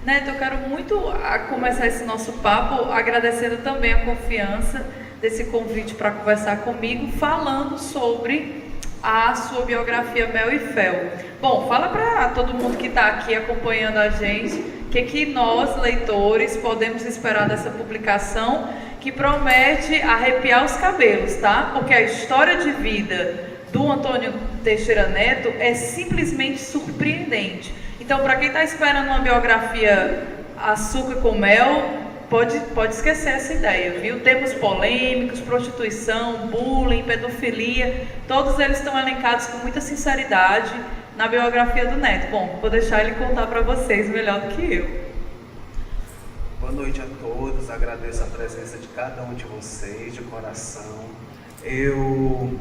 Neto, eu quero muito começar esse nosso papo agradecendo também a confiança desse convite para conversar comigo, falando sobre a sua biografia Mel e Fel. Bom, fala para todo mundo que está aqui acompanhando a gente o que nós, leitores, podemos esperar dessa publicação que promete arrepiar os cabelos, tá? Porque a história de vida do Antônio Teixeira Neto é simplesmente surpreendente. Então, para quem está esperando uma biografia açúcar com mel, pode esquecer essa ideia, viu? Temas polêmicos, prostituição, bullying, pedofilia, todos eles estão elencados com muita sinceridade na biografia do Neto. Bom, vou deixar ele contar para vocês melhor do que eu. Boa noite a todos, agradeço a presença de cada um de vocês, de coração. Eu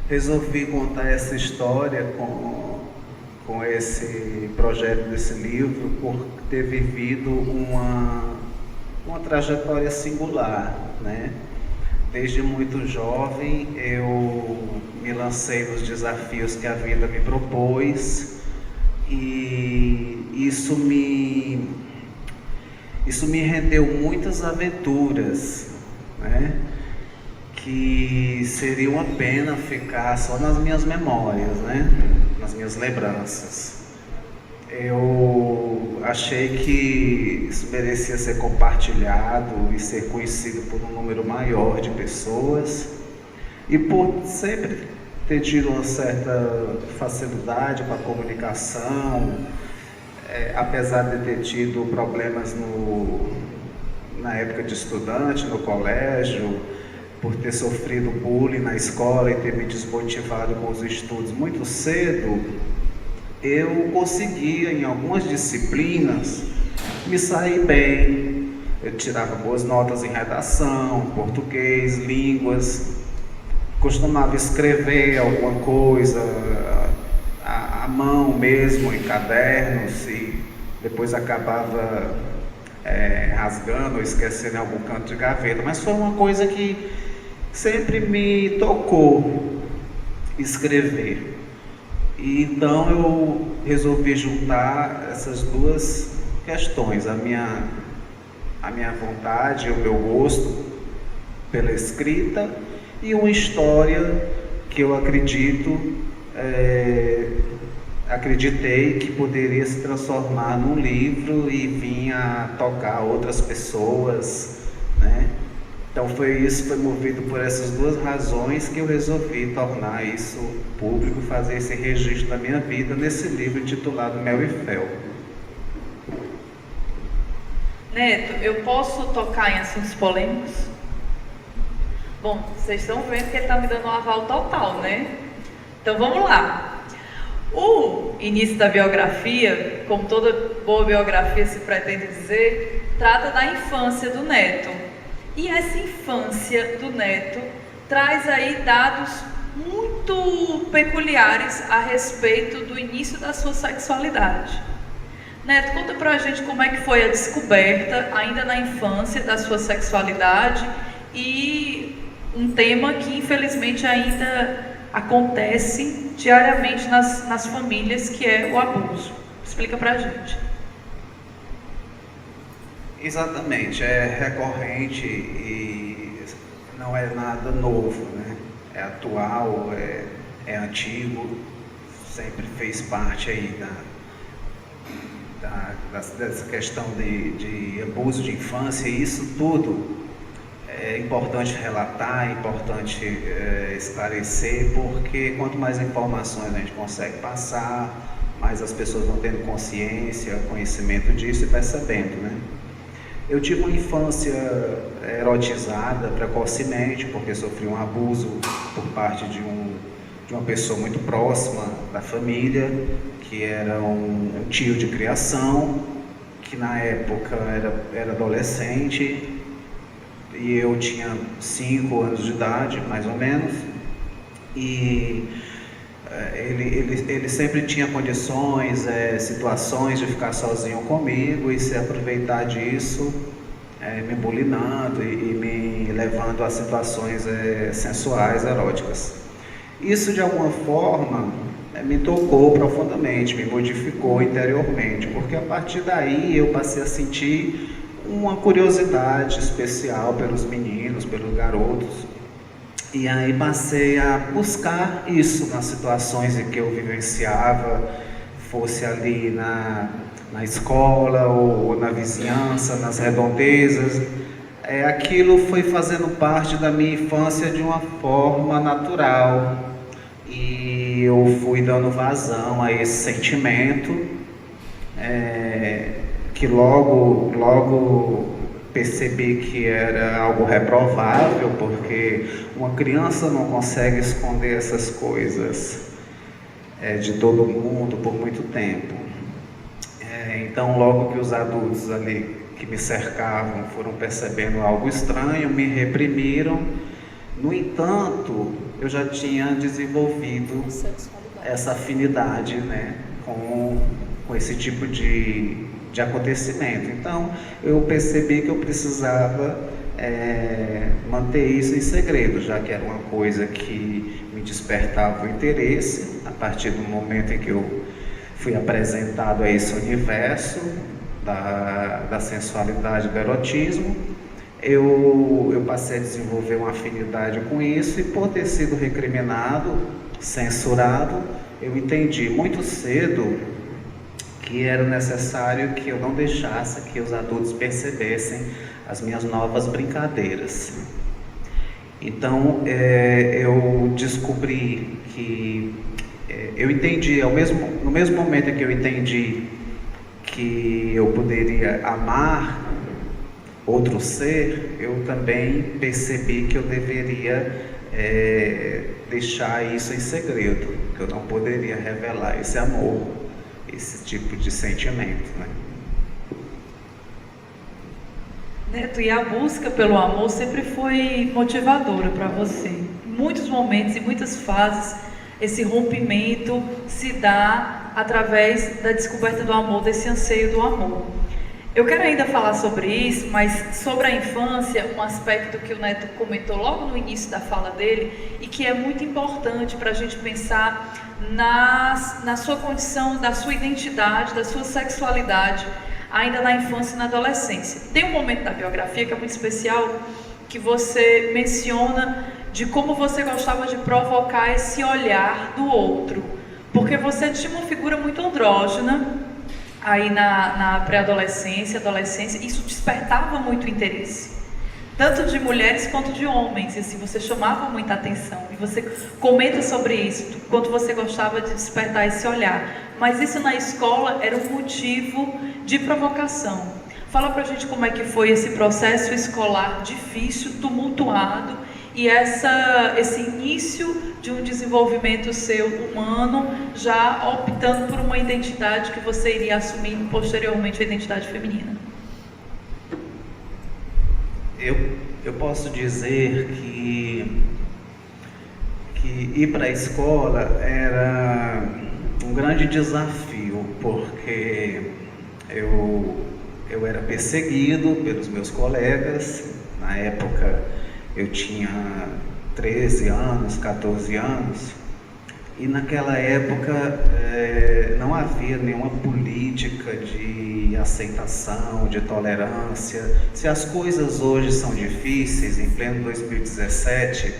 resolvi contar essa história com esse projeto desse livro por ter vivido uma trajetória singular, né? Desde muito jovem eu me lancei nos desafios que a vida me propôs e isso me rendeu muitas aventuras, né? Que seria uma pena ficar só nas minhas memórias, né? Nas minhas lembranças. Eu achei que isso merecia ser compartilhado e ser conhecido por um número maior de pessoas e por sempre ter tido uma certa facilidade para a comunicação, apesar de ter tido problemas na época de estudante, no colégio, por ter sofrido bullying na escola e ter me desmotivado com os estudos muito cedo, eu conseguia em algumas disciplinas me sair bem. Eu tirava boas notas em redação, português, línguas, costumava escrever alguma coisa à mão mesmo, em cadernos, e depois acabava rasgando ou esquecendo em algum canto de gaveta, mas foi uma coisa que sempre me tocou escrever. E então eu resolvi juntar essas duas questões, a minha vontade, o meu gosto pela escrita e uma história que eu acreditei que poderia se transformar num livro e vir a tocar outras pessoas, né? Então foi movido por essas duas razões que eu resolvi tornar isso público, fazer esse registro da minha vida nesse livro intitulado Mel e Fel. Neto, eu posso tocar em assuntos polêmicos? Bom, vocês estão vendo que ele está me dando um aval total, né? Então vamos lá. O início da biografia, como toda boa biografia se pretende dizer, trata da infância do Neto. E essa infância do Neto traz aí dados muito peculiares a respeito do início da sua sexualidade. Neto, conta pra gente como é que foi a descoberta, ainda na infância, da sua sexualidade e um tema que infelizmente ainda acontece diariamente nas famílias, que é o abuso. Explica pra gente. Exatamente, é recorrente e não é nada novo, né? É atual, é antigo, sempre fez parte aí dessa questão de abuso de infância, e isso tudo é importante relatar, é importante esclarecer, porque quanto mais informações a gente consegue passar, mais as pessoas vão tendo consciência, conhecimento disso e percebendo, né? Eu tive uma infância erotizada precocemente, porque sofri um abuso por parte de uma pessoa muito próxima da família, que era um tio de criação, que na época era adolescente, e eu tinha 5 anos de idade, mais ou menos, e ele sempre tinha condições, situações de ficar sozinho comigo e se aproveitar disso, me bulinando e me levando a situações sensuais, eróticas. Isso, de alguma forma, me tocou profundamente, me modificou interiormente, porque a partir daí eu passei a sentir uma curiosidade especial pelos meninos, pelos garotos, e aí passei a buscar isso nas situações em que eu vivenciava, fosse ali na escola ou na vizinhança, nas redondezas. Aquilo foi fazendo parte da minha infância de uma forma natural, e eu fui dando vazão a esse sentimento, que logo percebi que era algo reprovável, porque uma criança não consegue esconder essas coisas de todo mundo por muito tempo. Então, logo que os adultos ali que me cercavam foram percebendo algo estranho, me reprimiram. No entanto, eu já tinha desenvolvido essa afinidade, né, com esse tipo de acontecimento. Então, eu percebi que eu precisava manter isso em segredo, já que era uma coisa que me despertava o interesse. A partir do momento em que eu fui apresentado a esse universo da sensualidade, do erotismo, eu passei a desenvolver uma afinidade com isso, e por ter sido recriminado, censurado, eu entendi muito cedo que era necessário que eu não deixasse que os adultos percebessem as minhas novas brincadeiras. Então, eu descobri que eu entendi, no mesmo momento em que eu entendi que eu poderia amar outro ser, eu também percebi que eu deveria deixar isso em segredo, que eu não poderia revelar esse amor, esse tipo de sentimento, né? Neto, e a busca pelo amor sempre foi motivadora para você. Em muitos momentos, em muitas fases, esse rompimento se dá através da descoberta do amor, desse anseio do amor. Eu quero ainda falar sobre isso, mas sobre a infância, um aspecto que o Neto comentou logo no início da fala dele, e que é muito importante para a gente pensar na sua condição, da sua identidade, da sua sexualidade, ainda na infância e na adolescência. Tem um momento da biografia que é muito especial, que você menciona de como você gostava de provocar esse olhar do outro, porque você tinha uma figura muito andrógena, aí na pré-adolescência, adolescência, isso despertava muito interesse, tanto de mulheres quanto de homens, e assim, você chamava muita atenção, e você comenta sobre isso, quanto você gostava de despertar esse olhar, mas isso na escola era um motivo de provocação. Fala pra gente como é que foi esse processo escolar difícil, tumultuado, e esse início de um desenvolvimento seu humano, já optando por uma identidade que você iria assumir posteriormente, a identidade feminina. Eu posso dizer que ir para a escola era um grande desafio, porque eu era perseguido pelos meus colegas. Na época eu tinha 13 anos, 14 anos, e naquela época não havia nenhuma política de aceitação, de tolerância. Se as coisas hoje são difíceis, em pleno 2017,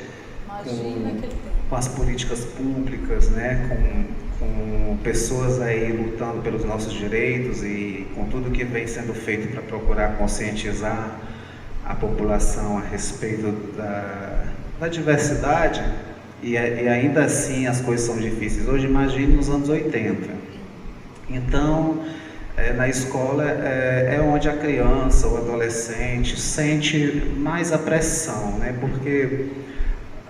com as políticas públicas, né, com pessoas aí lutando pelos nossos direitos e com tudo que vem sendo feito para procurar conscientizar a população a respeito da diversidade, e ainda assim as coisas são difíceis. Hoje, imagine nos anos 80. Então, na escola é onde a criança, o adolescente, sente mais a pressão, né? Porque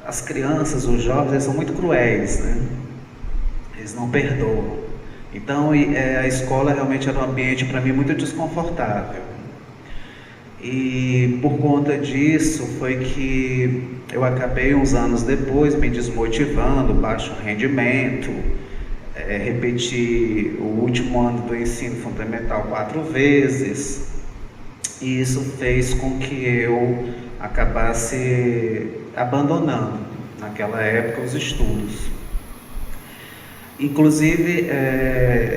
as crianças, os jovens, eles são muito cruéis, né? Eles não perdoam. Então, a escola realmente era um ambiente para mim muito desconfortável. E por conta disso foi que eu acabei uns anos depois me desmotivando, baixo rendimento, repeti o último ano do ensino fundamental 4 vezes, e isso fez com que eu acabasse abandonando naquela época, os estudos. Inclusive,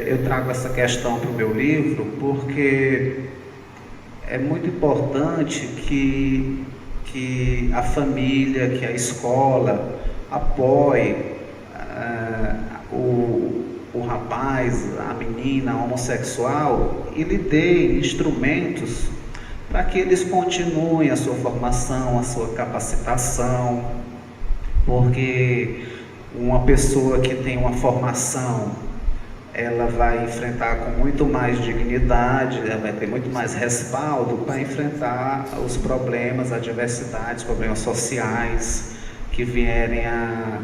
eu trago essa questão para o meu livro porque é muito importante que a família, que a escola apoie o rapaz, a menina homossexual e lhe dê instrumentos para que eles continuem a sua formação, a sua capacitação, porque uma pessoa que tem uma formação, ela vai enfrentar com muito mais dignidade, ela vai ter muito mais respaldo para enfrentar os problemas, adversidades, problemas sociais que vierem a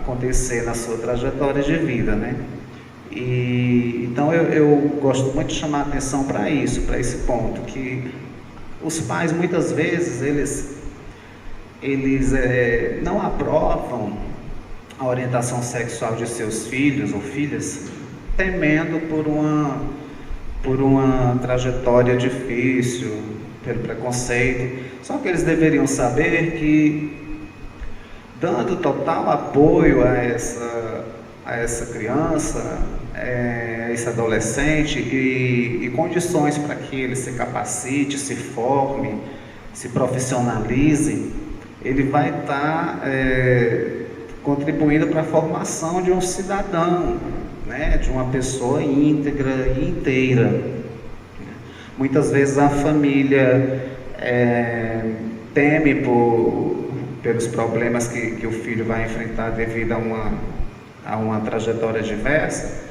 acontecer na sua trajetória de vida, né? Então eu gosto muito de chamar a atenção para isso, para esse ponto, que os pais muitas vezes eles não aprovam a orientação sexual de seus filhos ou filhas, temendo por uma trajetória difícil, pelo preconceito. Só que eles deveriam saber que, dando total apoio a essa criança, a esse adolescente e condições para que ele se capacite, se forme, se profissionalize, ele vai estar contribuindo para a formação de um cidadão, né, de uma pessoa íntegra e inteira. Muitas vezes a família teme pelos problemas que o filho vai enfrentar devido a uma trajetória diversa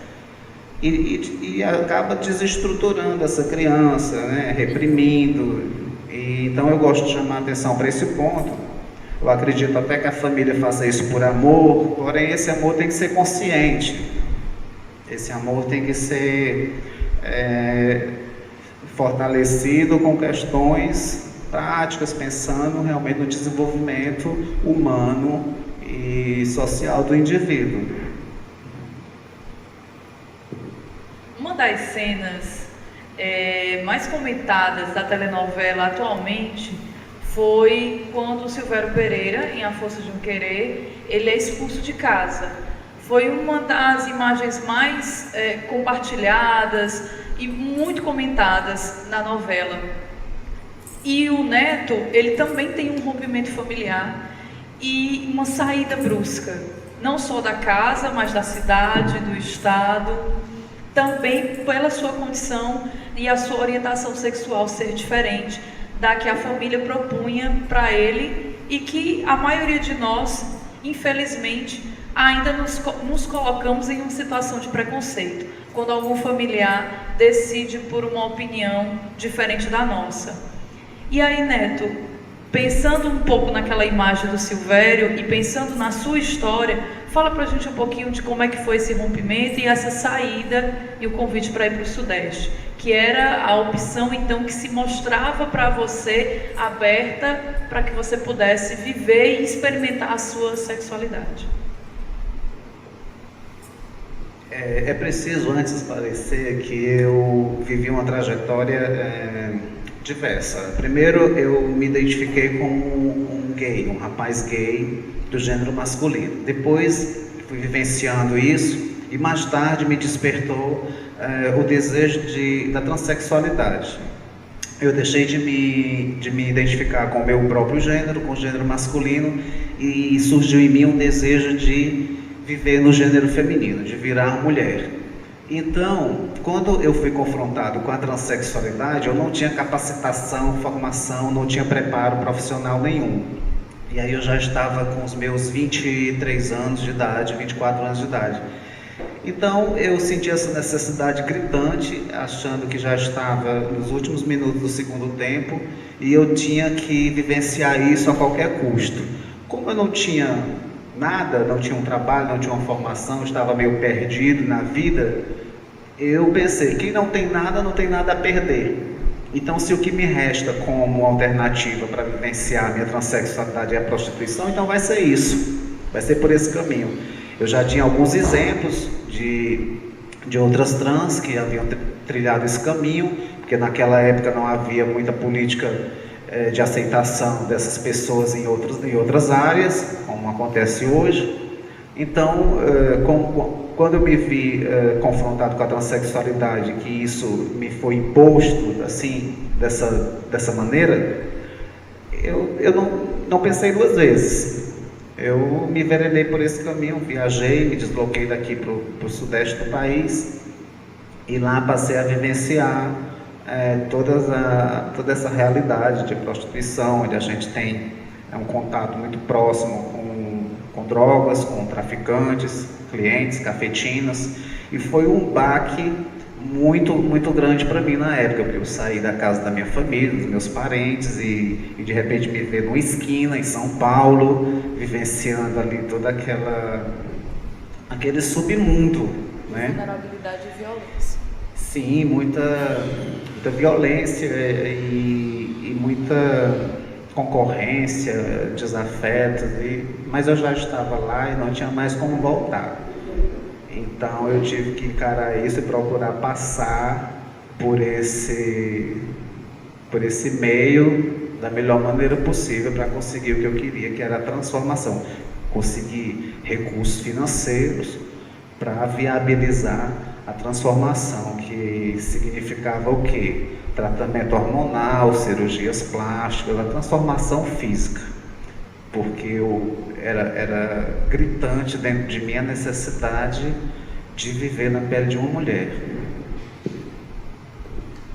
e acaba desestruturando essa criança, né, reprimindo. Então eu gosto de chamar a atenção para esse ponto. Eu acredito até que a família faça isso por amor, porém esse amor tem que ser consciente. Esse amor tem que ser fortalecido com questões práticas, pensando realmente no desenvolvimento humano e social do indivíduo. Uma das cenas mais comentadas da telenovela atualmente foi quando o Silvério Pereira, em A Força de um Querer, ele é expulso de casa. Foi uma das imagens mais compartilhadas e muito comentadas na novela. E o Neto, ele também tem um rompimento familiar e uma saída brusca, não só da casa, mas da cidade, do estado, também pela sua condição e a sua orientação sexual ser diferente da que a família propunha para ele e que a maioria de nós, infelizmente, ainda nos colocamos em uma situação de preconceito, quando algum familiar decide por uma opinião diferente da nossa. E aí, Neto, pensando um pouco naquela imagem do Silvério e pensando na sua história, fala pra gente um pouquinho de como é que foi esse rompimento e essa saída e o convite para ir para o Sudeste, que era a opção então que se mostrava para você aberta para que você pudesse viver e experimentar a sua sexualidade. É preciso antes esclarecer que eu vivi uma trajetória diversa. Primeiro, eu me identifiquei como um gay, um rapaz gay do gênero masculino. Depois, fui vivenciando isso e mais tarde me despertou o desejo da transexualidade. Eu deixei de me identificar com o meu próprio gênero, com o gênero masculino, e surgiu em mim um desejo de viver no gênero feminino, de virar mulher. Então, quando eu fui confrontado com a transexualidade, eu não tinha capacitação, formação, não tinha preparo profissional nenhum. E aí eu já estava com os meus 23 anos de idade, 24 anos de idade. Então eu senti essa necessidade gritante, achando que já estava nos últimos minutos do segundo tempo e eu tinha que vivenciar isso a qualquer custo. Como eu não tinha nada, não tinha um trabalho, não tinha uma formação, estava meio perdido na vida, eu pensei, quem não tem nada, não tem nada a perder. Então, se o que me resta como alternativa para vivenciar a minha transexualidade é a prostituição, então vai ser isso, vai ser por esse caminho. Eu já tinha alguns exemplos de outras trans que haviam trilhado esse caminho, porque naquela época não havia muita política de aceitação dessas pessoas em outras áreas, como acontece hoje. Então, quando eu me vi confrontado com a transexualidade, que isso me foi imposto assim, dessa maneira, eu não pensei duas vezes. Eu me enveredei por esse caminho, viajei, me desloquei daqui para o sudeste do país e lá passei a vivenciar toda essa realidade de prostituição, onde a gente tem um contato muito próximo com drogas, com traficantes, clientes, cafetinas, e foi um baque muito, muito grande para mim na época, porque eu saí da casa da minha família, dos meus parentes, e de repente me ver numa esquina em São Paulo, vivenciando ali toda aquele submundo, né? Vulnerabilidade e violência. Sim, muita violência e muita concorrência, desafeto, mas eu já estava lá e não tinha mais como voltar. Então eu tive que encarar isso e procurar passar por esse meio da melhor maneira possível para conseguir o que eu queria, que era a transformação. Conseguir recursos financeiros para viabilizar a transformação, que significava o quê? Tratamento hormonal, cirurgias plásticas, a transformação física, porque era gritante dentro de mim a necessidade de viver na pele de uma mulher.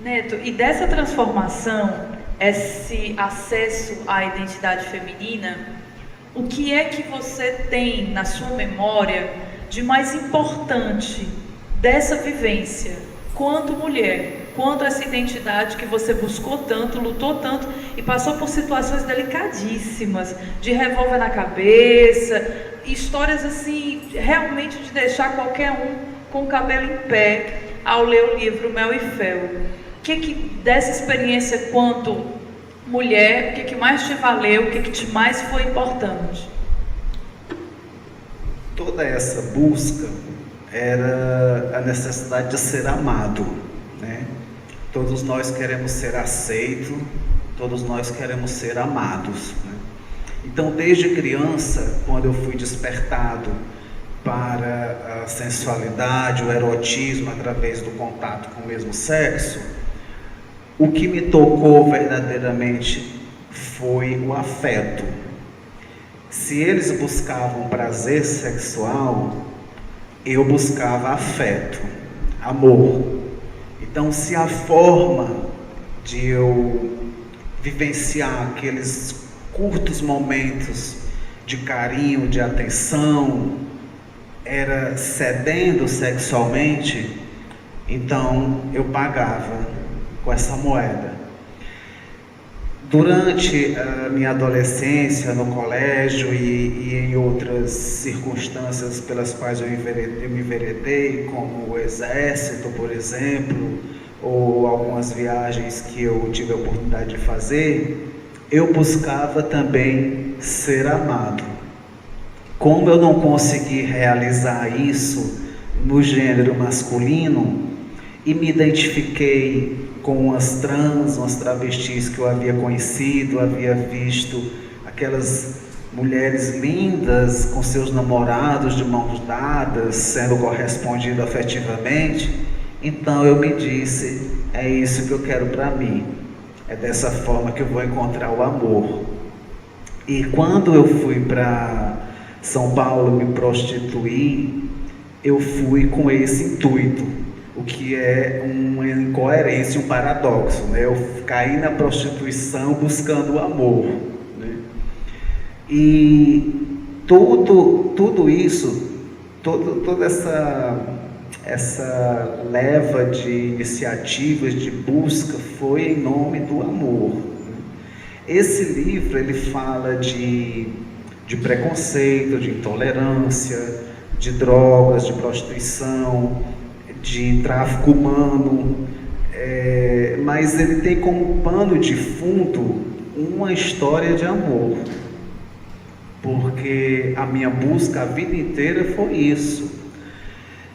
Neto, e dessa transformação, esse acesso à identidade feminina, o que é que você tem na sua memória de mais importante dessa vivência, quanto mulher, quanto essa identidade que você buscou tanto, lutou tanto e passou por situações delicadíssimas, de revólver na cabeça, histórias assim, realmente de deixar qualquer um com o cabelo em pé ao ler o livro Mel e Fel. O que dessa experiência quanto mulher, o que mais te valeu, o que mais foi importante? Toda essa busca era a necessidade de ser amado, né? Todos nós queremos ser aceitos, todos nós queremos ser amados, né? Então, desde criança, quando eu fui despertado para a sensualidade, o erotismo através do contato com o mesmo sexo, o que me tocou verdadeiramente foi o afeto. Se eles buscavam prazer sexual, eu buscava afeto, amor. Então, se a forma de eu vivenciar aqueles curtos momentos de carinho, de atenção, era cedendo sexualmente, então eu pagava com essa moeda. Durante a minha adolescência, no colégio e em outras circunstâncias pelas quais eu me enveredei, como o exército, por exemplo, ou algumas viagens que eu tive a oportunidade de fazer, eu buscava também ser amado. Como eu não consegui realizar isso no gênero masculino, e me identifiquei com umas trans, umas travestis que eu havia conhecido, havia visto aquelas mulheres lindas com seus namorados de mãos dadas, sendo correspondido afetivamente. Então eu me disse, é isso que eu quero para mim, é dessa forma que eu vou encontrar o amor. E quando eu fui para São Paulo me prostituir, eu fui com esse intuito, o que é uma incoerência, um paradoxo, né? Eu caí na prostituição buscando o amor, né? E tudo isso, toda essa leva de iniciativas de busca foi em nome do amor, né? Esse livro ele fala de preconceito, de intolerância, de drogas, de prostituição, de tráfico humano, mas ele tem como pano de fundo uma história de amor, porque a minha busca a vida inteira foi isso,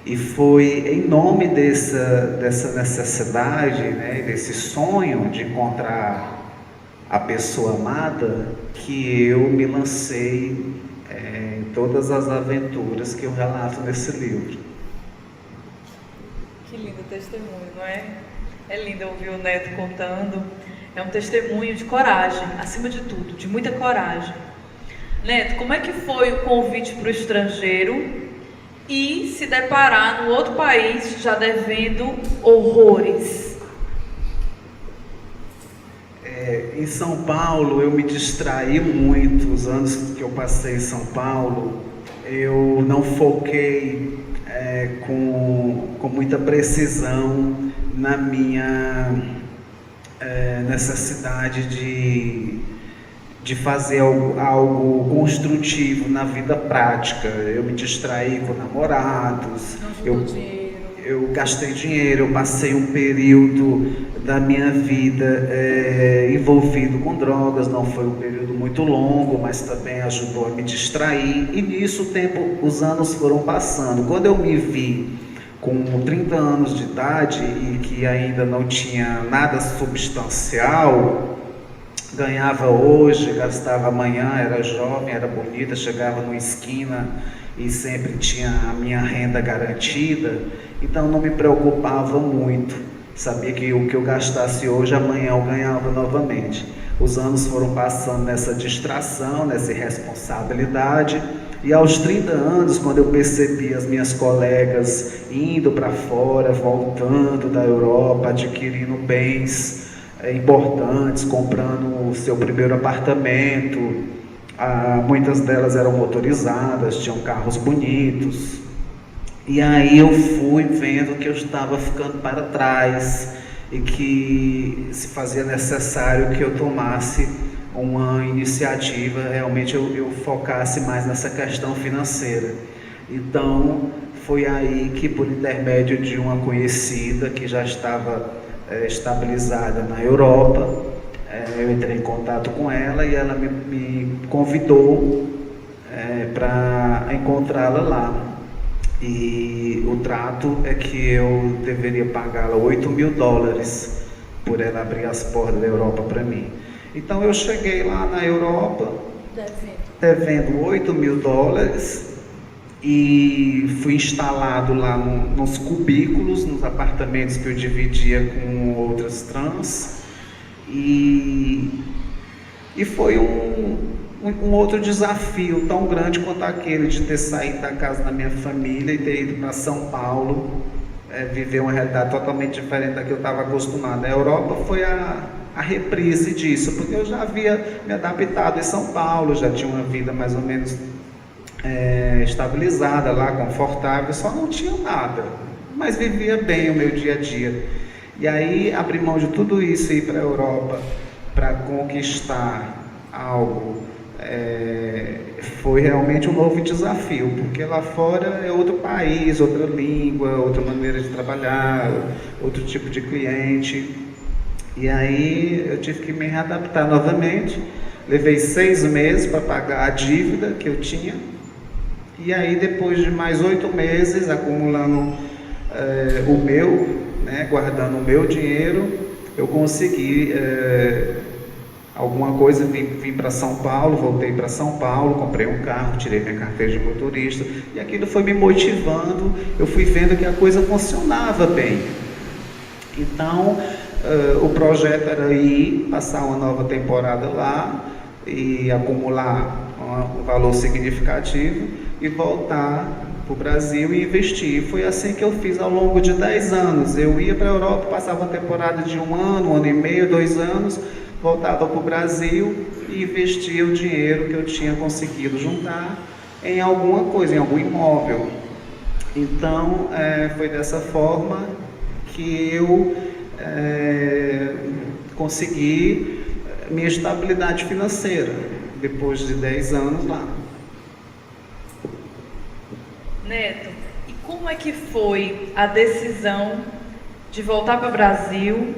e foi em nome dessa necessidade, né, desse sonho de encontrar a pessoa amada, que eu me lancei em todas as aventuras que eu relato nesse livro. Que lindo testemunho, não é? É lindo ouvir o Neto contando. É um testemunho de coragem, acima de tudo, de muita coragem. Neto, como é que foi o convite para o estrangeiro e se deparar no outro país já devendo horrores? Em São Paulo eu me distraí muito. Os anos que eu passei em São Paulo, eu não foquei com muita precisão na minha necessidade de fazer algo construtivo na vida prática. Eu me distraí com namorados, eu gastei dinheiro, eu passei um período da minha vida envolvido com drogas. Não foi um período muito longo, mas também ajudou a me distrair, e nisso os anos foram passando. Quando eu me vi com 30 anos de idade e que ainda não tinha nada substancial, ganhava hoje, gastava amanhã, era jovem, era bonita, chegava numa esquina e sempre tinha a minha renda garantida, então não me preocupava muito. Sabia que o que eu gastasse hoje, amanhã eu ganhava novamente. Os anos foram passando nessa distração, nessa irresponsabilidade, e aos 30 anos, quando eu percebi as minhas colegas indo para fora, voltando da Europa, adquirindo bens importantes, comprando o seu primeiro apartamento, muitas delas eram motorizadas, tinham carros bonitos, e aí eu fui vendo que eu estava ficando para trás e que se fazia necessário que eu tomasse uma iniciativa, realmente eu focasse mais nessa questão financeira. Então foi aí que, por intermédio de uma conhecida que já estava estabilizada na Europa, eu entrei em contato com ela e ela me convidou para encontrá-la lá. E o trato é que eu deveria pagá-la $8.000 por ela abrir as portas da Europa para mim. Então eu cheguei lá na Europa devendo $8.000 e fui instalado lá nos cubículos, nos apartamentos que eu dividia com outras trans, e foi um outro desafio tão grande quanto aquele de ter saído da casa da minha família e ter ido para São Paulo, viver uma realidade totalmente diferente da que eu estava acostumado. A Europa foi a reprise disso, porque eu já havia me adaptado em São Paulo, já tinha uma vida mais ou menos estabilizada lá, confortável, só não tinha nada, mas vivia bem o meu dia a dia. E aí abrir mão de tudo isso e ir para a Europa para conquistar algo foi realmente um novo desafio, porque lá fora é outro país, outra língua, outra maneira de trabalhar, outro tipo de cliente. E aí eu tive que me readaptar novamente. Levei 6 meses para pagar a dívida que eu tinha, e aí depois de mais 8 meses acumulando guardando o meu dinheiro, eu consegui alguma coisa. Vim para São Paulo, voltei para São Paulo, comprei um carro, tirei minha carteira de motorista, e aquilo foi me motivando. Eu fui vendo que a coisa funcionava bem. Então o projeto era ir passar uma nova temporada lá e acumular um valor significativo e voltar para o Brasil e investir. Foi assim que eu fiz ao longo de 10 anos. Eu ia para a Europa, passava uma temporada de 1 ano e meio, 2 anos, voltava para o Brasil e investia o dinheiro que eu tinha conseguido juntar em alguma coisa, em algum imóvel. Então foi dessa forma que eu consegui minha estabilidade financeira depois de 10 anos lá. Neto, e como é que foi a decisão de voltar para o Brasil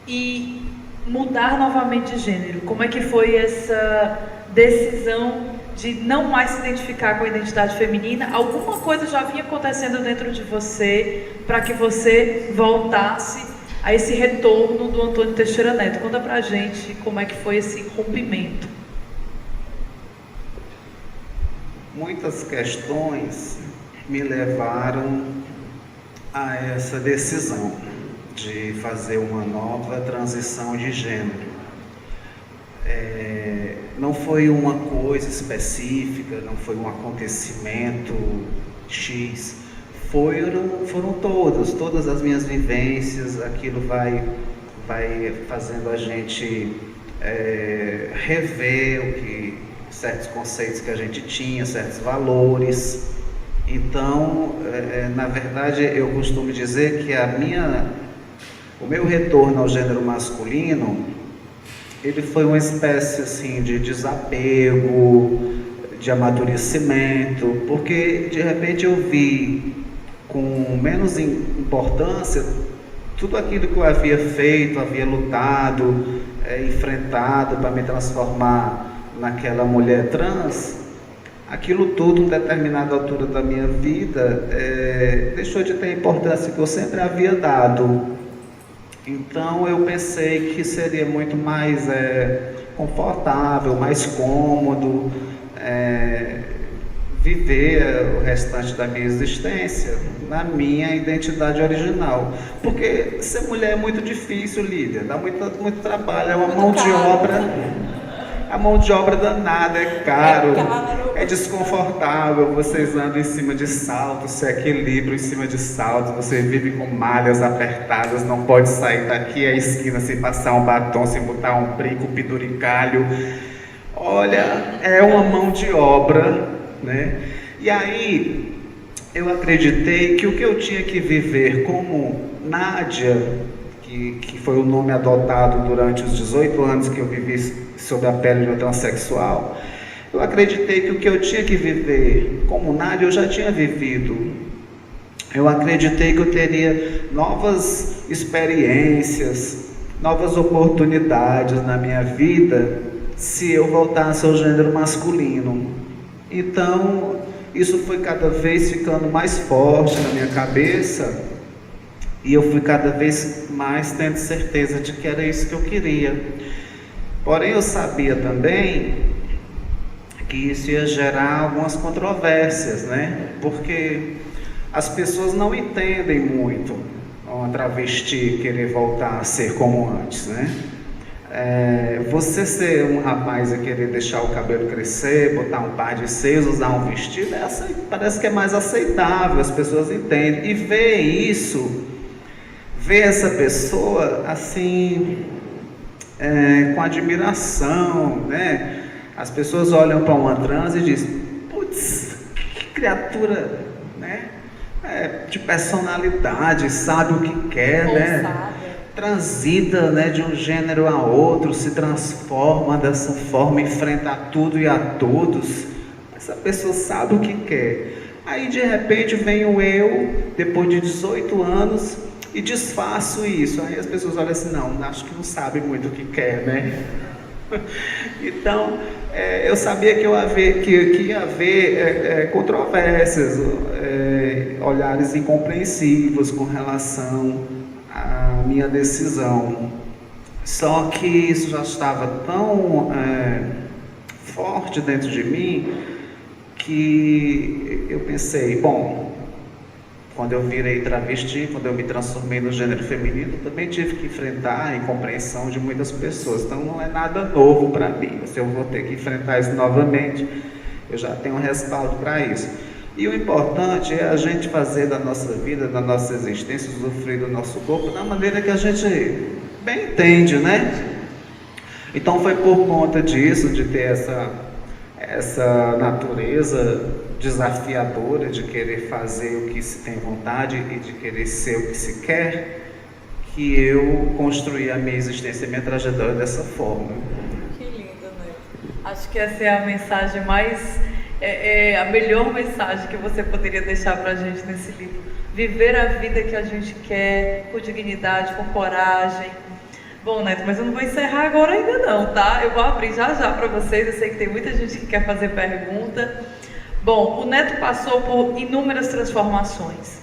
e mudar novamente de gênero? Como é que foi essa decisão de não mais se identificar com a identidade feminina? Alguma coisa já vinha acontecendo dentro de você para que você voltasse a esse retorno do Antônio Teixeira Neto. Conta pra gente como é que foi esse rompimento. Muitas questões me levaram a essa decisão de fazer uma nova transição de gênero. Não foi uma coisa específica, não foi um acontecimento X, foram todas as minhas vivências. Aquilo vai fazendo a gente rever certos conceitos que a gente tinha, certos valores. Então, na verdade, eu costumo dizer que o meu retorno ao gênero masculino, ele foi uma espécie assim de desapego, de amadurecimento, porque de repente eu vi com menos importância tudo aquilo que eu havia feito, havia lutado, enfrentado para me transformar naquela mulher trans. Aquilo tudo, em determinada altura da minha vida, deixou de ter a importância que eu sempre havia dado. Então eu pensei que seria muito mais confortável, mais cômodo viver o restante da minha existência na minha identidade original. Porque ser mulher é muito difícil, Lídia, dá muito trabalho, é uma mão de obra. A mão de obra danada, é caro, é desconfortável, vocês andam em cima de saltos, se equilibram em cima de saltos, você vive com malhas apertadas, não pode sair daqui à esquina sem passar um batom, sem botar um brinco, um penduricalho. Olha, é uma mão de obra, né? E aí, eu acreditei que o que eu tinha que viver como Nádia, que foi o nome adotado durante os 18 anos que eu vivi sob a pele de um transexual, eu acreditei que o que eu tinha que viver como Nádia eu já tinha vivido. Eu acreditei que eu teria novas experiências, novas oportunidades na minha vida se eu voltasse ao gênero masculino. Então, isso foi cada vez ficando mais forte na minha cabeça e eu fui cada vez mais tendo certeza de que era isso que eu queria. Porém, eu sabia também que isso ia gerar algumas controvérsias, né? Porque as pessoas não entendem muito uma travesti querer voltar a ser como antes, né? Você ser um rapaz e querer deixar o cabelo crescer, botar um par de seios, usar um vestido, parece que é mais aceitável, as pessoas entendem. E ver essa pessoa assim, com admiração, né? As pessoas olham para uma trans e dizem, putz, que criatura, né? De personalidade, sabe o que quer, né? Transita, né, de um gênero a outro, se transforma dessa forma, enfrenta tudo e a todos. Essa pessoa sabe o que quer. Aí de repente vem eu, depois de 18 anos, e desfaço isso. Aí as pessoas olham assim, não, acho que não sabe muito o que quer, né? Então, eu sabia que ia haver controvérsias, olhares incompreensivos com relação à minha decisão. Só que isso já estava tão forte dentro de mim que eu pensei, bom, quando eu virei travesti, quando eu me transformei no gênero feminino, também tive que enfrentar a incompreensão de muitas pessoas. Então não é nada novo para mim. Se eu vou ter que enfrentar isso novamente, eu já tenho um respaldo para isso. E o importante é a gente fazer da nossa vida, da nossa existência, usufruir do nosso corpo da maneira que a gente bem entende, né? Então foi por conta disso, de ter essa natureza desafiadora de querer fazer o que se tem vontade e de querer ser o que se quer, que eu construí a minha existência, a minha trajetória dessa forma. Que lindo, né? Acho que essa é a mensagem a melhor mensagem que você poderia deixar pra gente nesse livro. Viver a vida que a gente quer, com dignidade, com coragem. Bom, Neto, mas eu não vou encerrar agora ainda não, tá? Eu vou abrir já para vocês, eu sei que tem muita gente que quer fazer pergunta. Bom, o Neto passou por inúmeras transformações.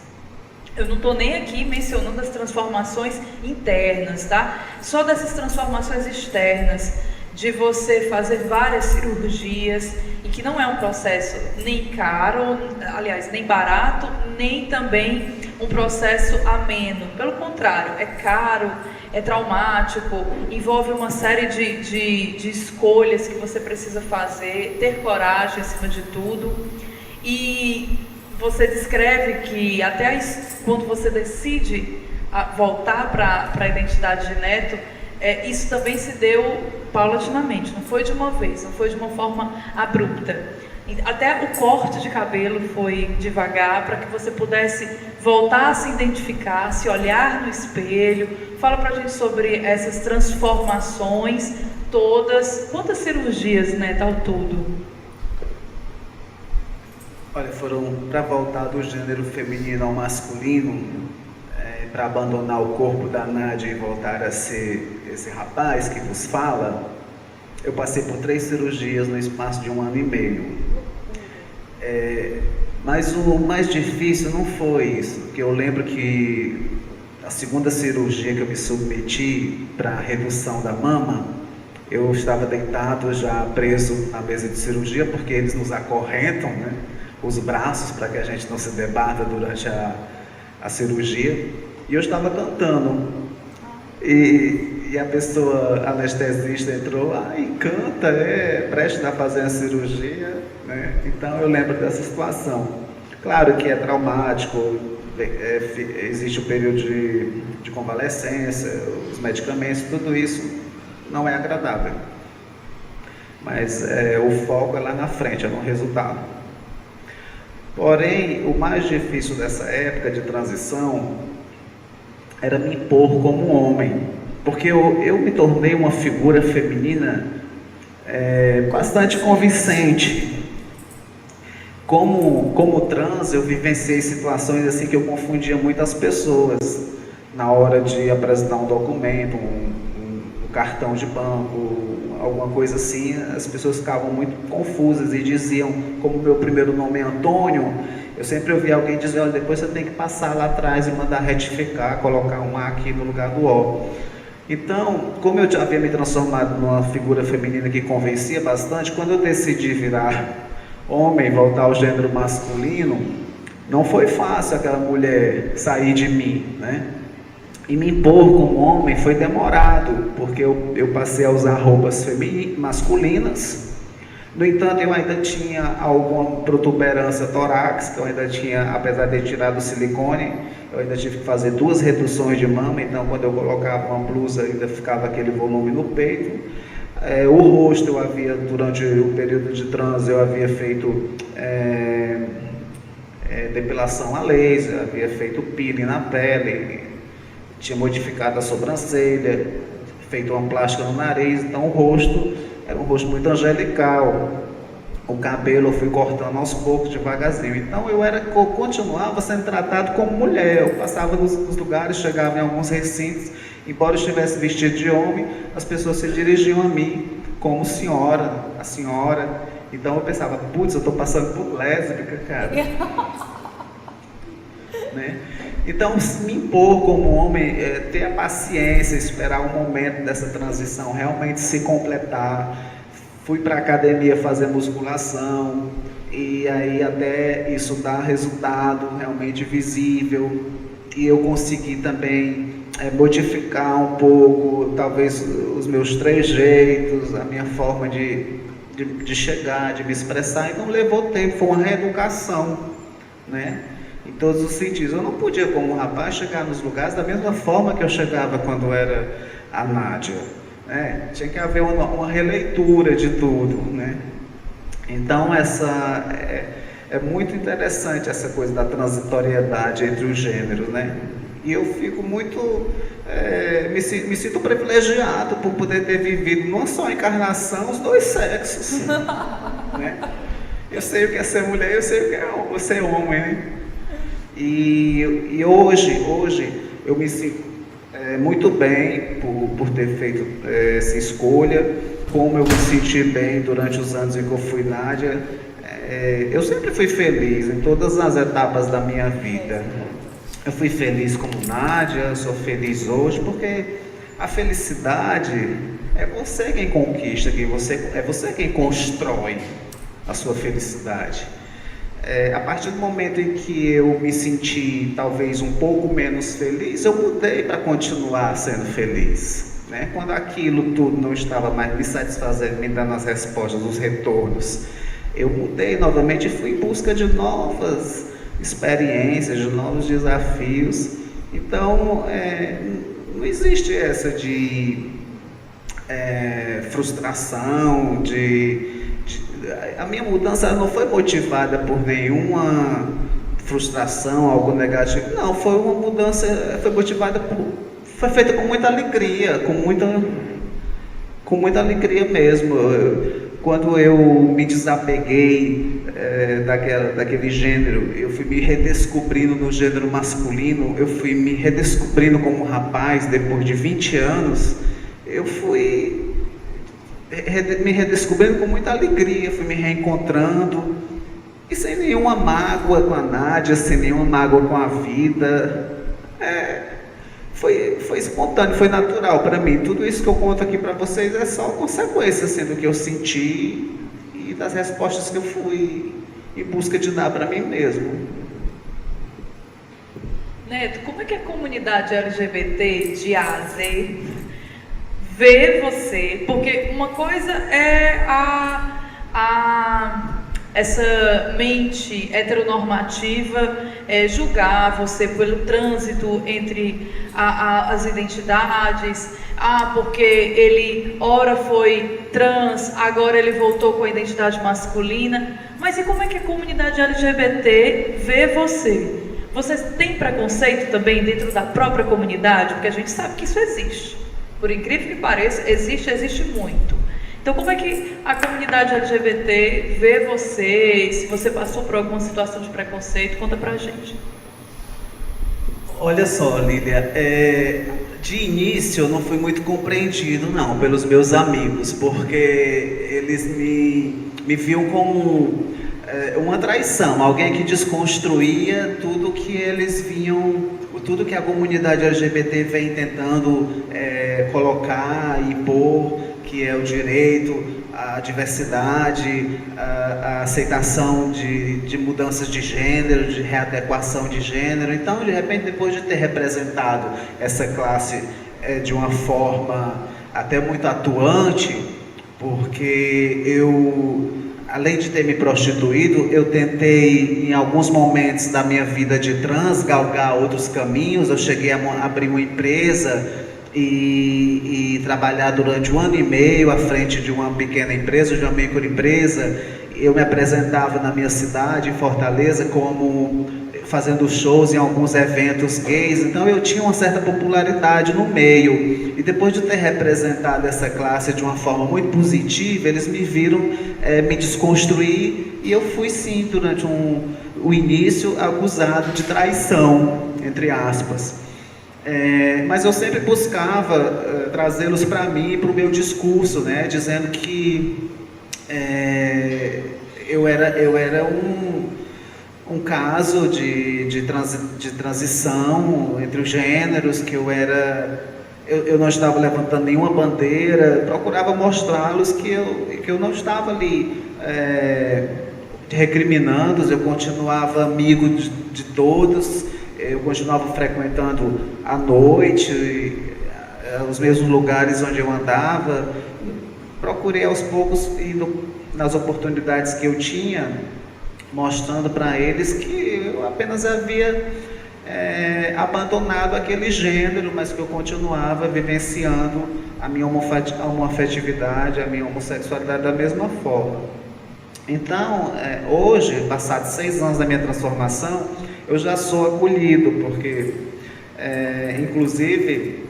Eu não estou nem aqui mencionando as transformações internas, tá? Só dessas transformações externas, de você fazer várias cirurgias, e que não é um processo nem caro, aliás, nem barato, nem também um processo ameno. Pelo contrário, é caro, é traumático, envolve uma série de escolhas que você precisa fazer, ter coragem acima de tudo. E você descreve que até quando você decide voltar para a identidade de neto, isso também se deu paulatinamente, não foi de uma vez, não foi de uma forma abrupta. Até o corte de cabelo foi devagar, para que você pudesse voltar a se identificar, se olhar no espelho. Fala pra gente sobre essas transformações todas. Quantas cirurgias, né, ao todo? Olha, foram para voltar do gênero feminino ao masculino, para abandonar o corpo da Nádia e voltar a ser esse rapaz que vos fala. Eu passei por 3 cirurgias no espaço de 1 ano e meio. Mas o mais difícil não foi isso, porque eu lembro que a segunda cirurgia que eu me submeti para a redução da mama, eu estava deitado já preso na mesa de cirurgia, porque eles nos acorrentam, né, os braços, para que a gente não se debata durante a cirurgia, e eu estava cantando, e a pessoa anestesista entrou, e canta, prestes a fazer a cirurgia, né? Então eu lembro dessa situação. Claro que é traumático, existe o período de convalescência, os medicamentos, tudo isso não é agradável. Mas o foco é lá na frente, é no resultado. Porém, o mais difícil dessa época de transição era me impor como homem, porque eu me tornei uma figura feminina bastante convincente. Como trans, eu vivenciei situações assim que eu confundia muitas pessoas na hora de apresentar um documento, um cartão de banco, alguma coisa assim. As pessoas ficavam muito confusas e diziam, como meu primeiro nome é Antônio, eu sempre ouvi alguém dizer, olha, depois você tem que passar lá atrás e mandar retificar, colocar um A aqui no lugar do O. Então, como eu já havia me transformado numa figura feminina que convencia bastante, quando eu decidi virar homem, voltar ao gênero masculino, não foi fácil aquela mulher sair de mim, né? E me impor como homem foi demorado, porque eu passei a usar roupas masculinas. No entanto, eu ainda tinha alguma protuberância torácica, eu ainda tinha, apesar de ter tirado o silicone, eu ainda tive que fazer 2 reduções de mama, então quando eu colocava uma blusa ainda ficava aquele volume no peito. O rosto eu havia, durante o período de trans, eu havia feito depilação a laser, havia feito peeling na pele, tinha modificado a sobrancelha, feito uma plástica no nariz, então o rosto era um rosto muito angelical. O cabelo eu fui cortando aos poucos, devagarzinho. Então eu continuava sendo tratado como mulher. Eu passava nos lugares, chegava em alguns recintos, embora eu estivesse vestido de homem, as pessoas se dirigiam a mim como senhora, a senhora. Então eu pensava, putz, eu estou passando por lésbica, cara. Né? Então, me impor como homem, ter a paciência, esperar o momento dessa transição realmente se completar. Fui para a academia fazer musculação, e aí até isso dar resultado realmente visível, e eu consegui também modificar um pouco, talvez os meus trejeitos, a minha forma de chegar, de me expressar, e não levou tempo, foi uma reeducação, né? Em todos os sentidos. Eu não podia, como rapaz, chegar nos lugares da mesma forma que eu chegava quando era a Nádia. Tinha que haver uma releitura de tudo, né? Então é muito interessante essa coisa da transitoriedade entre os gêneros, né? E eu fico muito, me sinto privilegiado por poder ter vivido numa só encarnação os 2 sexos, né? Eu sei o que é ser mulher, eu sei o que é ser homem, né? E hoje eu me sinto muito bem por ter feito essa escolha, como eu me senti bem durante os anos em que eu fui Nádia. Eu sempre fui feliz em todas as etapas da minha vida. eu fui feliz como Nádia, eu sou feliz hoje, porque a felicidade é você quem conquista, é você quem constrói a sua felicidade. A partir do momento em que eu me senti talvez um pouco menos feliz, eu mudei para continuar sendo feliz, né? Quando aquilo tudo não estava mais me satisfazendo, me dando as respostas, os retornos, eu mudei novamente e fui em busca de novas experiências, de novos desafios. Então, não existe essa de frustração, a minha mudança não foi motivada por nenhuma frustração, algo negativo. Não, foi uma mudança, foi feita com muita alegria, com muita alegria mesmo. Quando eu me desapeguei daquele gênero, eu fui me redescobrindo no gênero masculino, eu fui me redescobrindo como rapaz depois de 20 anos, eu fui me redescobrindo com muita alegria, fui me reencontrando, e sem nenhuma mágoa com a Nádia, sem nenhuma mágoa com a vida. Foi espontâneo, foi natural para mim. Tudo isso que eu conto aqui para vocês é só consequência assim, do que eu senti e das respostas que eu fui em busca de dar para mim mesmo. Neto, como é que a comunidade LGBT de A a Z vê você? Porque uma coisa é essa mente heteronormativa julgar você pelo trânsito entre as identidades, porque ele ora foi trans, agora ele voltou com a identidade masculina. Mas e como é que a comunidade LGBT vê você? Vocês têm preconceito também dentro da própria comunidade? Porque a gente sabe que isso existe. Por incrível que pareça, existe muito. Então, como é que a comunidade LGBT vê você? Se você passou por alguma situação de preconceito, conta pra gente. Olha só, Lília, de início eu não fui muito compreendido, não, pelos meus amigos, porque eles me viam como uma traição, alguém que desconstruía tudo que eles viam, tudo que a comunidade LGBT vem tentando colocar e impor, que é o direito, a diversidade, a aceitação de mudanças de gênero, de readequação de gênero. Então, de repente, depois de ter representado essa classe de uma forma até muito atuante, porque eu, além de ter me prostituído, eu tentei, em alguns momentos da minha vida de trans, galgar outros caminhos. Eu cheguei a abrir uma empresa e trabalhar durante 1 ano e meio à frente de uma pequena empresa, de uma microempresa. Eu me apresentava na minha cidade, em Fortaleza, como fazendo shows em alguns eventos gays. Então eu tinha uma certa popularidade no meio, e depois de ter representado essa classe de uma forma muito positiva, eles me viram me desconstruir, e eu fui sim, durante o início, acusado de traição, entre aspas. Mas eu sempre buscava trazê-los para mim e para o meu discurso, né, dizendo que eu era um caso de transição entre os gêneros, que eu não estava levantando nenhuma bandeira, procurava mostrá-los que eu não estava ali recriminando, eu continuava amigo de todos. Eu continuava frequentando à noite os mesmos lugares onde eu andava. Procurei aos poucos, indo nas oportunidades que eu tinha, mostrando para eles que eu apenas havia abandonado aquele gênero, mas que eu continuava vivenciando a minha homoafetividade, a minha homossexualidade da mesma forma. Então, hoje, passados 6 anos da minha transformação, eu já sou acolhido, porque, inclusive,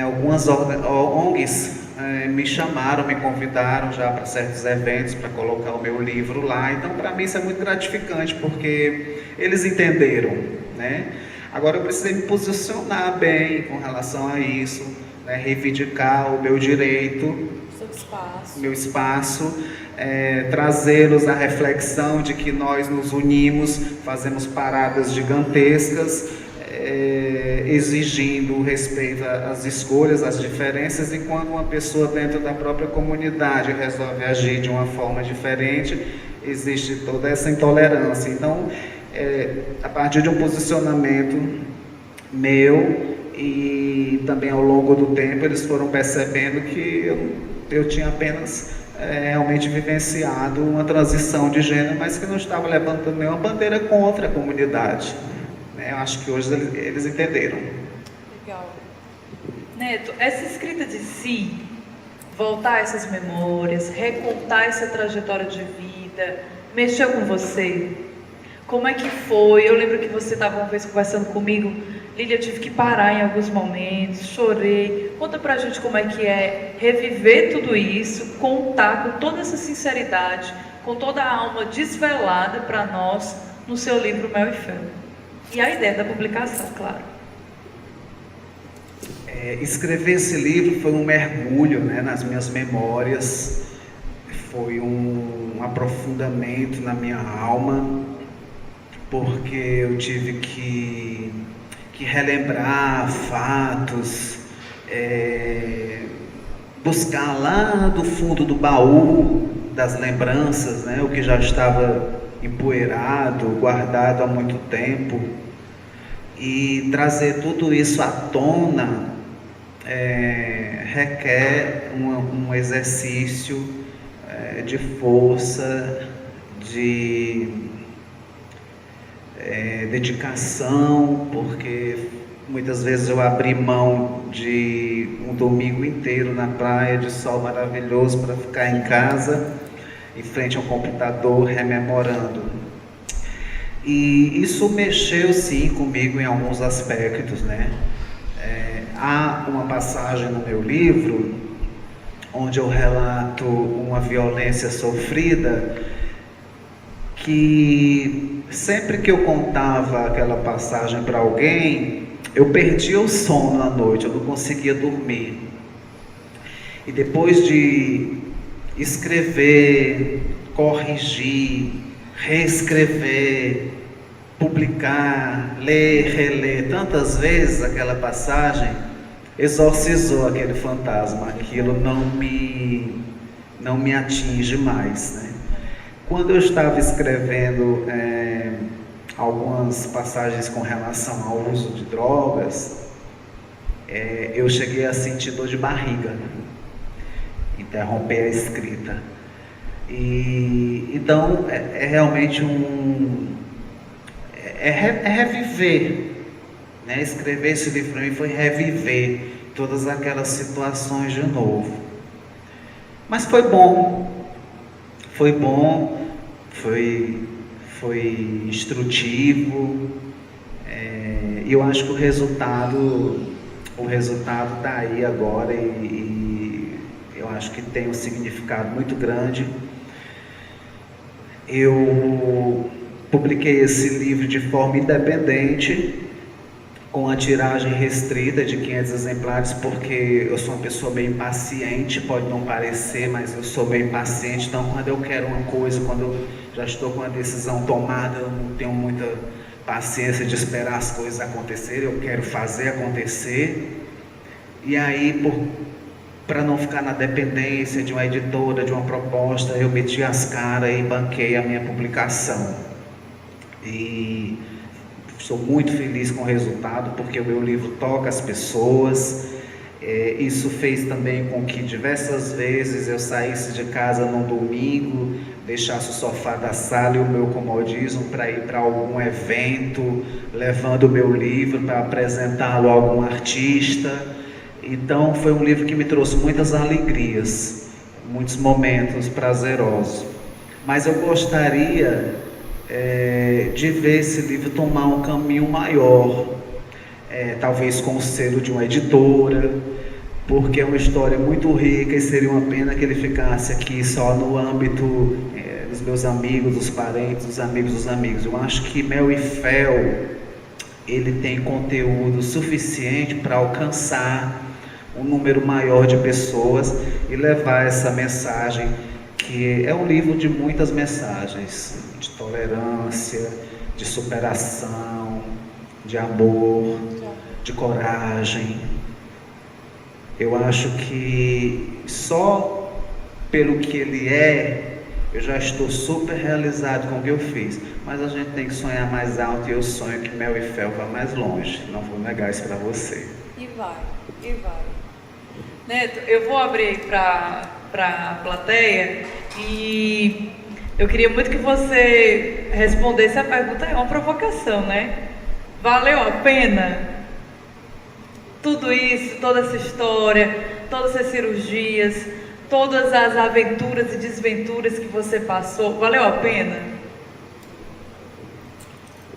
algumas ONGs me chamaram, me convidaram já para certos eventos, para colocar o meu livro lá. Então, para mim, isso é muito gratificante, porque eles entenderam, né? Agora, eu precisei me posicionar bem com relação a isso, né? Reivindicar o meu direito, meu espaço, trazê-los à reflexão de que nós nos unimos, fazemos paradas gigantescas, exigindo respeito às escolhas, às diferenças, e quando uma pessoa dentro da própria comunidade resolve agir de uma forma diferente, existe toda essa intolerância. Então, a partir de um posicionamento meu, e também ao longo do tempo eles foram percebendo que eu tinha apenas realmente vivenciado uma transição de gênero, mas que não estava levantando nenhuma bandeira contra a comunidade. Eu acho que hoje eles entenderam. Legal. Neto, essa escrita de si, voltar a essas memórias, recontar essa trajetória de vida, mexeu com você? Como é que foi? Eu lembro que você estava uma vez conversando comigo, Lília, eu tive que parar em alguns momentos, chorei. Conta pra gente como é que é reviver tudo isso, contar com toda essa sinceridade, com toda a alma desvelada para nós no seu livro Mel e Fel. E a ideia da publicação, claro. Escrever esse livro foi um mergulho, né, nas minhas memórias, foi um aprofundamento na minha alma, porque eu tive que relembrar fatos, buscar lá do fundo do baú das lembranças, né, o que já estava empoeirado, guardado há muito tempo, e trazer tudo isso à tona requer um exercício de força, de dedicação, porque muitas vezes eu abri mão de um domingo inteiro na praia de sol maravilhoso para ficar em casa em frente ao computador rememorando. E isso mexeu sim comigo em alguns aspectos, né? Há uma passagem no meu livro onde eu relato uma violência sofrida que sempre que eu contava aquela passagem para alguém, eu perdia o sono à noite, eu não conseguia dormir. E depois de escrever, corrigir, reescrever, publicar, ler, reler tantas vezes aquela passagem, exorcizou aquele fantasma, aquilo não me atinge mais, né? Quando eu estava escrevendo algumas passagens com relação ao uso de drogas, eu cheguei a sentir dor de barriga, interromper a escrita. Então realmente reviver, né? Escrever esse livro para mim foi reviver todas aquelas situações de novo. Mas foi bom, foi instrutivo, e eu acho que o resultado está aí agora, e eu acho que tem um significado muito grande. Eu publiquei esse livro de forma independente, com a tiragem restrita de 500 exemplares, porque eu sou uma pessoa bem impaciente, pode não parecer, mas eu sou bem impaciente. Então, quando eu quero uma coisa, quando eu já estou com a decisão tomada, eu não tenho muita paciência de esperar as coisas acontecerem, eu quero fazer acontecer. E aí, para não ficar na dependência de uma editora, de uma proposta, eu meti as caras e banquei a minha publicação. E sou muito feliz com o resultado, porque o meu livro toca as pessoas. Isso fez também com que diversas vezes eu saísse de casa num domingo, deixasse o sofá da sala e o meu comodismo para ir para algum evento, levando o meu livro para apresentá-lo a algum artista. Então foi um livro que me trouxe muitas alegrias, muitos momentos prazerosos. Mas eu gostaria de ver esse livro tomar um caminho maior, talvez com o selo de uma editora, porque é uma história muito rica e seria uma pena que ele ficasse aqui só no âmbito dos meus amigos, dos parentes, dos amigos. Eu acho que Mel e Fel, ele tem conteúdo suficiente para alcançar um número maior de pessoas e levar essa mensagem, que é um livro de muitas mensagens, de tolerância, de superação, de amor, de coragem. Eu acho que só pelo que ele é, eu já estou super realizado com o que eu fiz. Mas a gente tem que sonhar mais alto e eu sonho que Mel e Fel vá mais longe. Não vou negar isso para você. E vai. Neto, eu vou abrir para a plateia e eu queria muito que você respondesse a pergunta. É uma provocação, né? Valeu a pena? Tudo isso, toda essa história, todas essas cirurgias, todas as aventuras e desventuras que você passou, valeu a pena?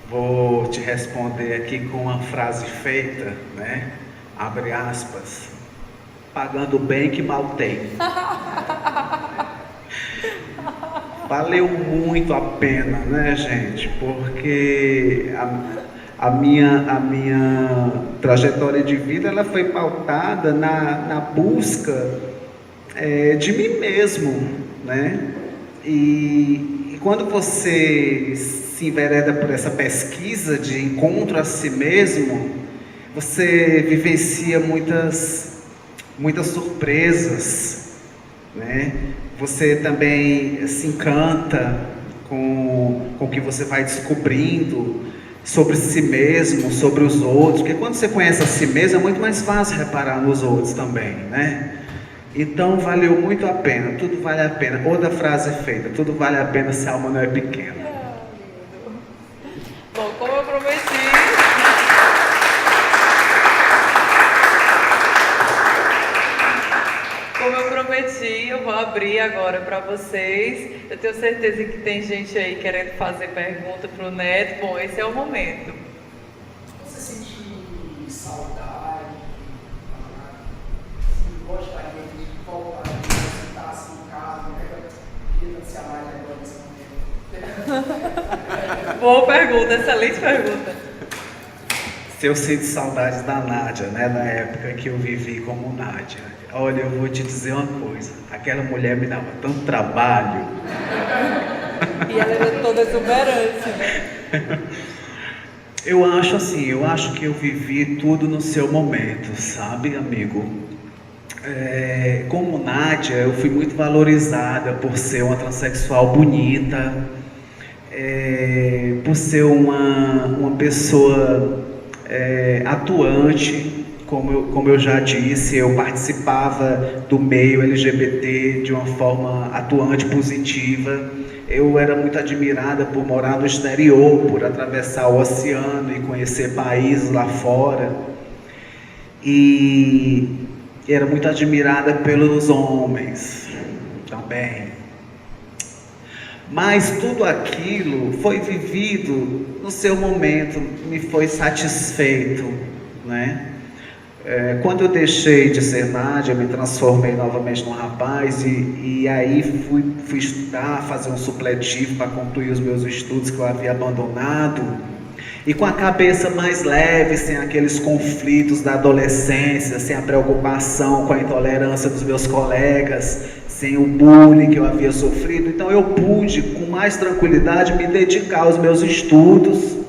Vou te responder aqui com uma frase feita, né? Abre aspas. Pagando bem que mal tem. Valeu muito a pena, né, gente? Porque a minha trajetória de vida ela foi pautada na busca de mim mesmo, né? E quando você se envereda por essa pesquisa de encontro a si mesmo, você vivencia muitas surpresas, né? Você também se encanta com o que você vai descobrindo sobre si mesmo, sobre os outros, porque quando você conhece a si mesmo é muito mais fácil reparar nos outros também, né? Então valeu muito a pena, tudo vale a pena. Outra frase feita, tudo vale a pena se a alma não é pequena. Bom, como eu prometi, eu vou abrir agora para vocês. Eu tenho certeza que tem gente aí querendo fazer pergunta para o Neto. Bom, esse é o momento. Você sente saudade? Se gostaria de voltar e sentar assim em casa, né? Queria se amar agora nesse momento. Boa pergunta, excelente pergunta. Se eu sinto saudades da Nádia, né? Da época que eu vivi como Nádia. Olha, eu vou te dizer uma coisa. Aquela mulher me dava tanto trabalho. E ela era toda exuberante, né? Eu acho que eu vivi tudo no seu momento, sabe, amigo? Como Nádia, eu fui muito valorizada por ser uma transexual bonita, por ser uma pessoa atuante. Como eu já disse, eu participava do meio LGBT de uma forma atuante, positiva. Eu era muito admirada por morar no exterior, por atravessar o oceano e conhecer países lá fora. E era muito admirada pelos homens também. Mas tudo aquilo foi vivido no seu momento, me foi satisfeito, né? Quando eu deixei de ser Nádia, eu me transformei novamente num rapaz e aí fui estudar, fazer um supletivo para concluir os meus estudos que eu havia abandonado. E com a cabeça mais leve, sem aqueles conflitos da adolescência, sem a preocupação com a intolerância dos meus colegas, sem o bullying que eu havia sofrido. Então eu pude, com mais tranquilidade, me dedicar aos meus estudos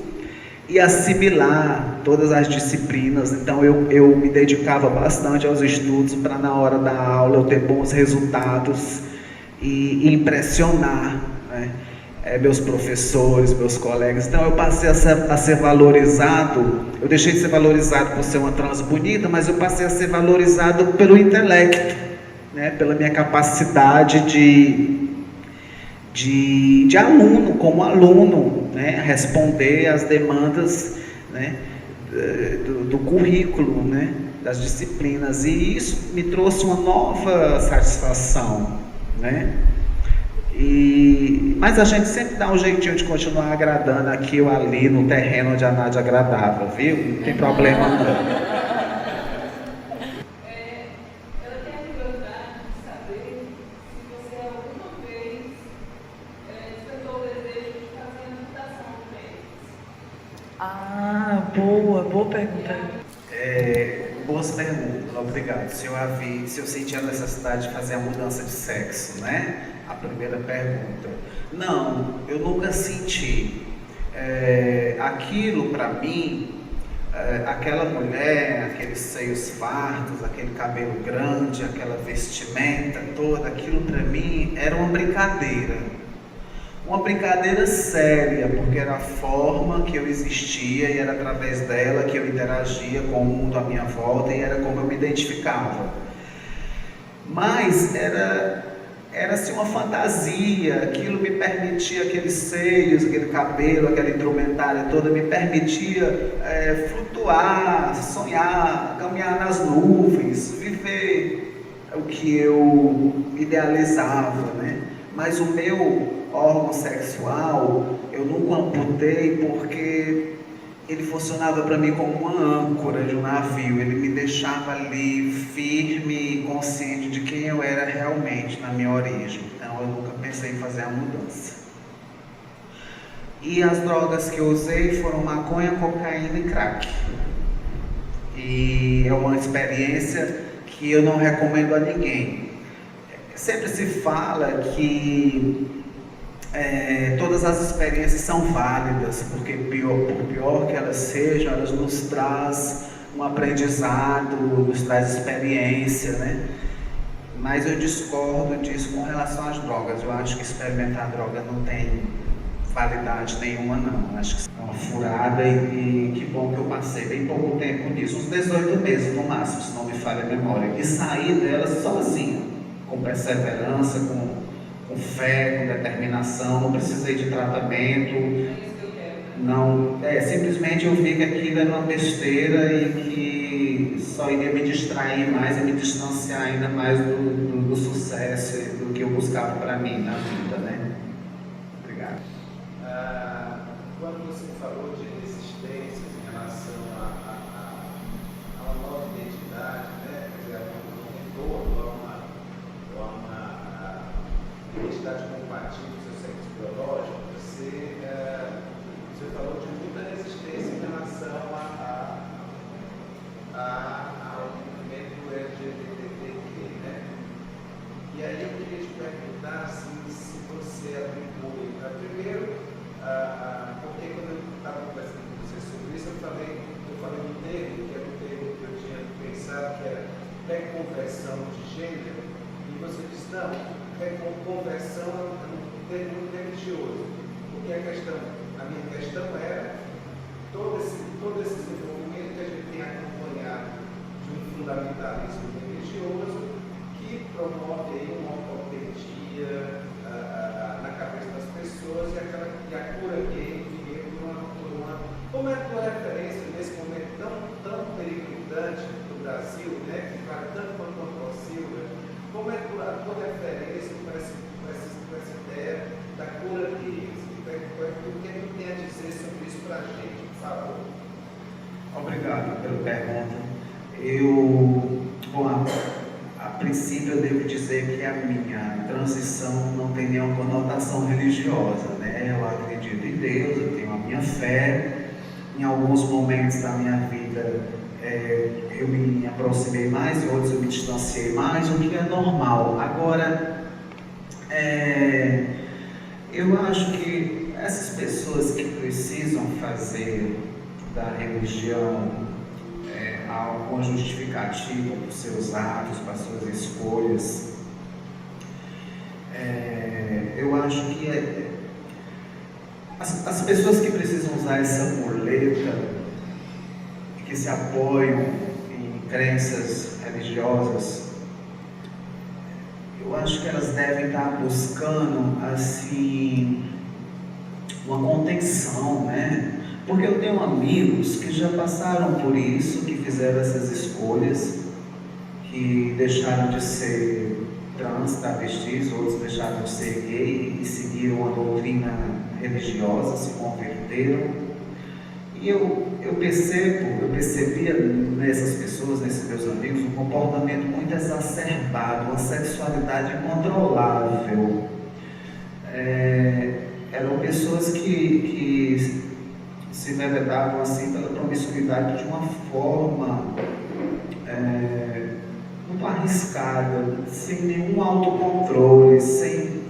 e assimilar todas as disciplinas. Então eu me dedicava bastante aos estudos para na hora da aula eu ter bons resultados e impressionar, né, meus professores, meus colegas. Então eu passei a ser valorizado. Eu deixei de ser valorizado por ser uma trans bonita, mas eu passei a ser valorizado pelo intelecto, né, pela minha capacidade de aluno, como aluno, né, responder às demandas, né, do currículo, né, das disciplinas. E isso me trouxe uma nova satisfação, né? Mas a gente sempre dá um jeitinho de continuar agradando aqui ou ali no terreno onde a Nádia agradava, viu? Não tem problema não. Boa pergunta. Boas perguntas, obrigado. Se eu senti a necessidade de fazer a mudança de sexo, né? A primeira pergunta. Não, eu nunca senti. Aquilo para mim aquela mulher, aqueles seios fartos, aquele cabelo grande, aquela vestimenta toda, aquilo para mim era uma brincadeira séria, porque era a forma que eu existia e era através dela que eu interagia com o mundo à minha volta e era como eu me identificava. Mas era assim uma fantasia, aquilo me permitia, aqueles seios, aquele cabelo, aquela indumentária toda, me permitia flutuar, sonhar, caminhar nas nuvens, viver o que eu idealizava, né? Mas o meu órgão sexual, eu nunca amputei porque ele funcionava para mim como uma âncora de um navio, ele me deixava ali firme e consciente de quem eu era realmente na minha origem. Então eu nunca pensei em fazer a mudança. E as drogas que eu usei foram maconha, cocaína e crack. E é uma experiência que eu não recomendo a ninguém. Sempre se fala que todas as experiências são válidas, porque por pior que elas sejam, elas nos traz um aprendizado, nos traz experiência, né? Mas eu discordo disso com relação às drogas. Eu acho que experimentar droga não tem validade nenhuma, não. Eu acho que é uma furada e que bom que eu passei bem pouco tempo nisso, uns 18 meses no máximo, se não me falha a memória, e saí dela sozinho, com perseverança, com fé, com determinação, não precisei de tratamento, não, simplesmente eu vi que aquilo era uma besteira e que só iria me distrair mais e me distanciar ainda mais do sucesso e do que eu buscava para mim na vida, né? Obrigado. Quando você falou de resistência em relação a uma nova identidade, né? Quer dizer, a um retorno a uma identidade compatível com o seu sexo biológico, você falou de muita resistência em relação ao movimento LGBTQ, né? E aí eu queria te perguntar se você atribui, primeiro, porque quando eu estava conversando com você sobre isso, eu falei um termo, que era um termo que eu tinha pensado, que era reconversão de gênero, e você disse, não, conversão é um termo muito religioso, porque a minha questão era todo esse desenvolvimento que a gente tem acompanhado de um fundamentalismo religioso que promove aí uma hipocrisia na cabeça das pessoas e a cura gay viver por uma como é a tua referência nesse momento tão periclitante do Brasil, né, que vale tanto quanto a Silvia, como é a tua referência para essa ideia da cura gay? O que tu tem a dizer sobre isso para a gente, por favor? Obrigado pela pergunta. A princípio eu devo dizer que a minha transição não tem nenhuma conotação religiosa, né? Eu acredito em Deus, eu tenho a minha fé. Em alguns momentos da minha vida eu me aproximei mais, em outros eu me distanciei mais, o que é normal. Agora, eu acho que essas pessoas que precisam fazer da religião alguma justificativa para os seus atos, para as suas escolhas, eu acho que as pessoas que precisam usar essa muleta, que se apoiam em crenças religiosas, eu acho que elas devem estar buscando assim uma contenção, né? Porque eu tenho amigos que já passaram por isso, que fizeram essas escolhas, que deixaram de ser trans, travestis, outros deixaram de ser gay e seguiram a doutrina religiosa, se converteram. E eu percebia nessas pessoas, nesses meus amigos, um comportamento muito exacerbado, uma sexualidade incontrolável. Eram pessoas que se enveredavam assim pela promiscuidade de uma forma muito arriscada, sem nenhum autocontrole, sem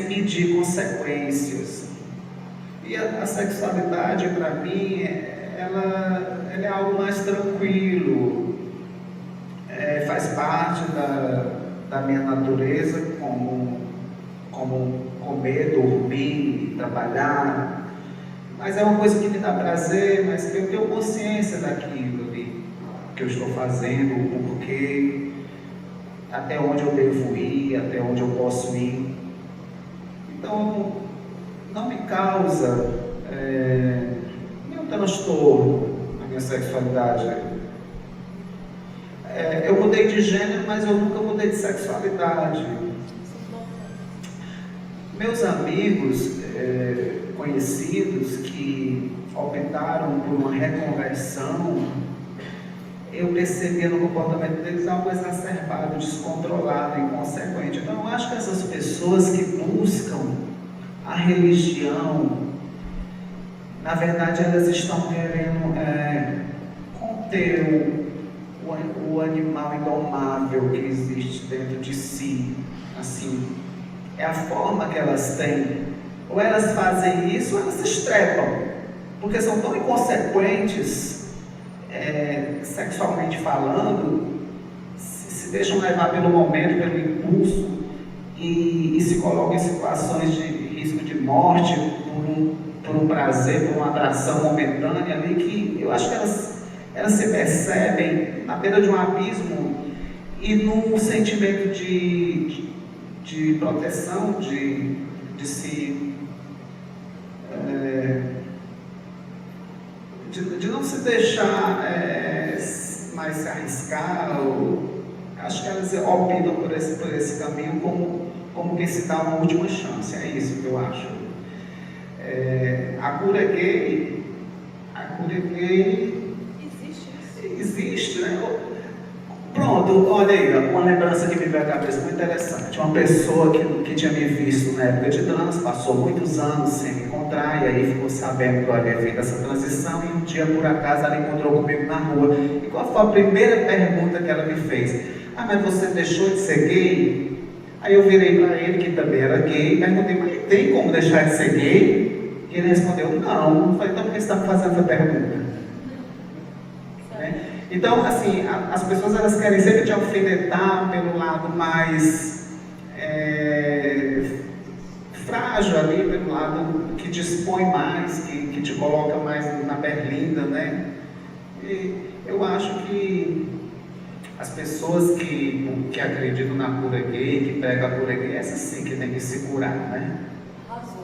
medir consequências. E a sexualidade, para mim, é ela é algo mais tranquilo, faz parte da minha natureza, como comer, dormir, trabalhar, mas é uma coisa que me dá prazer, mas que eu tenho consciência daquilo ali, que eu estou fazendo, o porquê, até onde eu devo ir, até onde eu posso ir. Então, não me causa nenhum transtorno na minha sexualidade. Eu mudei de gênero, mas eu nunca mudei de sexualidade. Meus amigos, conhecidos, que optaram por uma reconversão, eu percebia no comportamento deles algo exacerbado, descontrolado, inconsequente. Então, eu acho que essas pessoas que buscam a religião, na verdade, elas estão querendo conter o animal indomável que existe dentro de si. Assim, é a forma que elas têm. Ou elas fazem isso, ou elas se estrepam, porque são tão inconsequentes, sexualmente falando, se deixam levar pelo momento, pelo impulso, e se colocam em situações de risco de morte por um prazer, por uma atração momentânea ali, que eu acho que elas se percebem na beira de um abismo e num sentimento de proteção, de não se deixar mais se arriscar. Acho que elas optam por esse caminho como que se dá uma última chance. É isso que eu acho. A cura gay existe, né? Pronto, olha aí, uma lembrança que me veio à cabeça muito interessante. Uma pessoa que tinha me visto na época de trans, passou muitos anos sem me encontrar, e aí ficou sabendo que eu havia feito essa transição, e um dia, por acaso, ela encontrou comigo na rua. E qual foi a primeira pergunta que ela me fez? Ah, mas você deixou de ser gay? Aí eu virei para ele, que também era gay, e perguntei, mas tem como deixar de ser gay? E ele respondeu, não. Eu falei, então por que você está me fazendo essa pergunta? Então, assim, as pessoas elas querem sempre te alfinetar pelo lado mais frágil ali, pelo lado que te expõe mais, que te coloca mais na berlinda, né? E eu acho que as pessoas que acreditam na cura gay, que pregam a cura gay, essas sim que tem que se curar, né? Arrasou.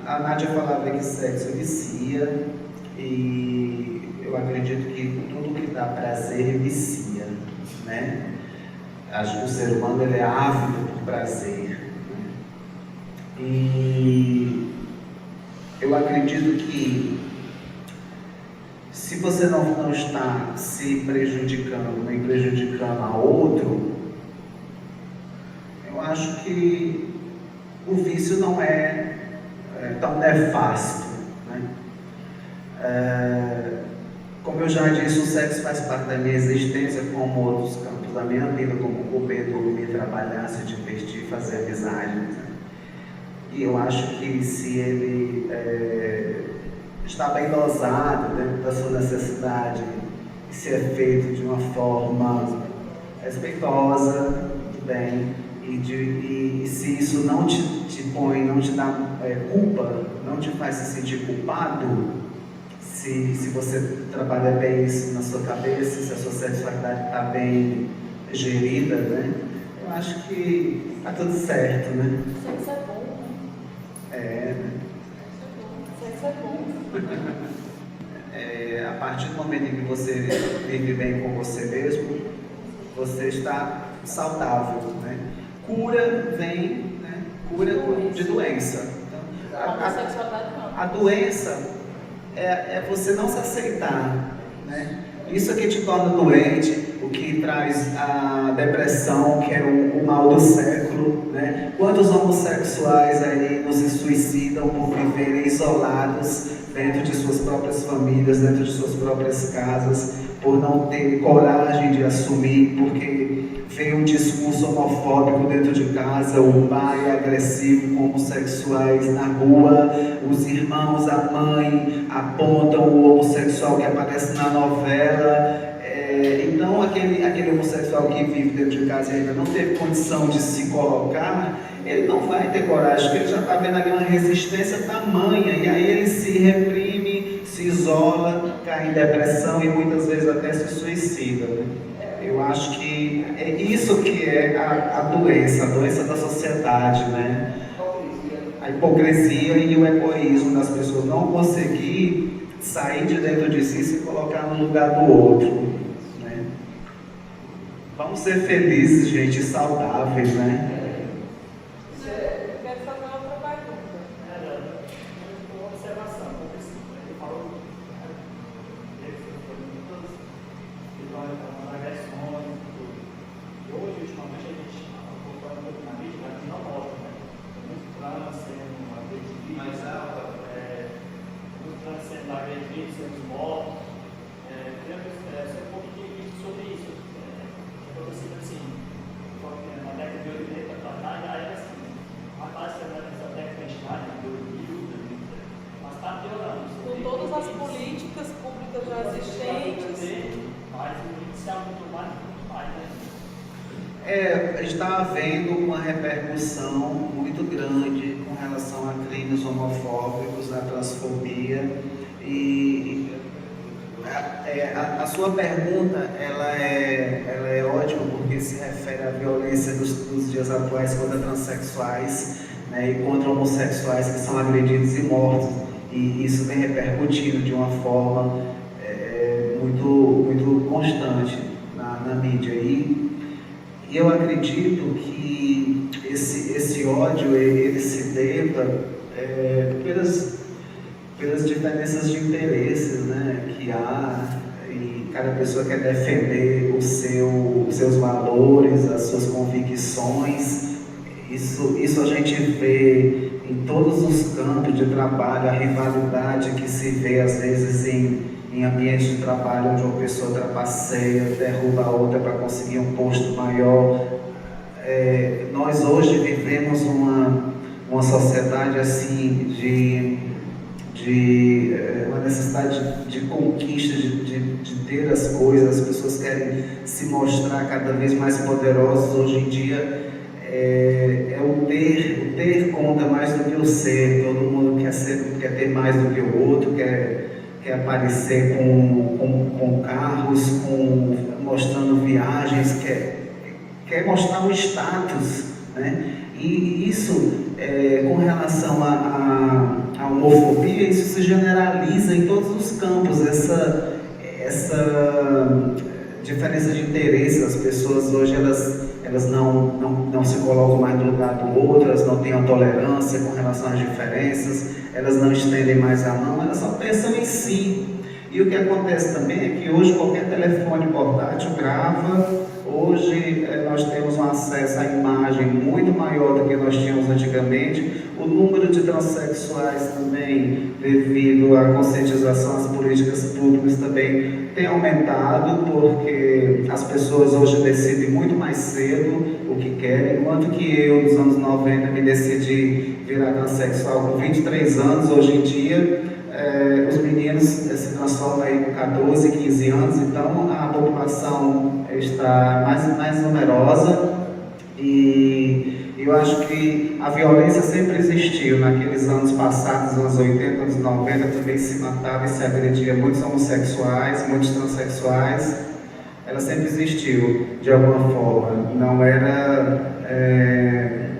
A Nádia falava que sexo vicia, e eu acredito que tudo que dá prazer vicia, né? Acho que o ser humano ele é ávido por prazer, né? E eu acredito que se você não está se prejudicando nem prejudicando a outro, eu acho que o vício não é tão nefasto, né? Como eu já disse, o sexo faz parte da minha existência, como outros campos da minha vida, como comer, dormir, trabalhar, se divertir, fazer amizade, né? E eu acho que se ele está bem dosado dentro da sua necessidade, e se é feito de uma forma respeitosa, bem, e se isso não te põe, não te dá culpa, não te faz se sentir culpado, se você trabalha bem isso na sua cabeça, se a sua sexualidade está bem gerida, né? Eu acho que está tudo certo, né? Sexo é bom, né? Né? Sexo é bom. A partir do momento em que você vive bem com você mesmo, você está saudável, né? Cura vem, né? Cura de doença. Então, a doença é você não se aceitar, né? Isso é que te torna doente, o que traz a depressão, que é o mal do século, né? Quantos homossexuais aí não se suicidam por viverem isolados dentro de suas próprias famílias, dentro de suas próprias casas, por não ter coragem de assumir, porque vem um discurso homofóbico dentro de casa, o pai é agressivo com homossexuais na rua, os irmãos, a mãe apontam o homossexual que aparece na novela. Então aquele homossexual que vive dentro de casa e ainda não teve condição de se colocar, ele não vai ter coragem, porque ele já está vendo ali uma resistência tamanha, e aí ele se reprime, se isola, cai em depressão e muitas vezes até se suicida, né? Eu acho que é isso que é a doença da sociedade, né? A hipocrisia e o egoísmo das pessoas, não conseguir sair de dentro de si e se colocar no lugar do outro, né? Vamos ser felizes, gente, saudáveis, né? Eu quero fazer outra pergunta. Uma observação, porque ele falou das agressões e tudo. E hoje, ultimamente, a gente acompanha muito na mídia, mas a gente não mostra, né? Muito trans sendo agredido, Mais alta. muito trans sendo agredido, sendo mortos. Queria saber um pouquinho sobre isso. Assim, na década de 80 para cá, já era assim. A base dessa década de 2000, mas está piorando. Com todas as políticas públicas já existentes. Mas o índice é muito mais, né? A gente está vendo uma repercussão muito grande com relação a crimes homofóbicos, a transfobia, e a sua pergunta ela é ótima porque se refere à violência dos dias atuais contra transexuais, né, e contra homossexuais que são agredidos e mortos, e isso vem repercutindo de uma forma muito constante na mídia. E eu acredito que esse ódio ele se deva pelas diferenças de interesses, né, que há, e cada pessoa quer defender os seus valores, as suas convicções. Isso a gente vê em todos os campos de trabalho, a rivalidade que se vê às vezes em ambientes de trabalho onde uma pessoa trapaceia, derruba a outra para conseguir um posto maior. Nós hoje vivemos uma sociedade assim de uma necessidade de conquista, de ter as coisas. As pessoas querem se mostrar cada vez mais poderosas. Hoje em dia o ter conta mais do que o ser. Todo mundo quer ter mais do que o outro, quer aparecer com carros, mostrando viagens, quer mostrar o status, né? E isso, com relação à homofobia, isso se generaliza em todos os campos, essa diferença de interesse. As pessoas hoje elas não se colocam mais no lugar do outro, elas não têm a tolerância com relação às diferenças, elas não estendem mais a mão, elas só pensam em si. E o que acontece também é que hoje qualquer telefone portátil grava. Hoje nós temos um acesso à imagem muito maior do que nós tínhamos antigamente. O número de transexuais também, devido à conscientização, às políticas públicas, também tem aumentado, porque as pessoas hoje decidem muito mais cedo o que querem, enquanto que eu, nos anos 90, me decidi virar transexual com 23 anos. Hoje em dia, os meninos se transformam aí com 14, 15 anos, então a população está mais numerosa, e eu acho que a violência sempre existiu. Naqueles anos passados, anos 80, anos 90, também se matava e se agredia muitos homossexuais, muitos transexuais. Ela sempre existiu, de alguma forma. Não era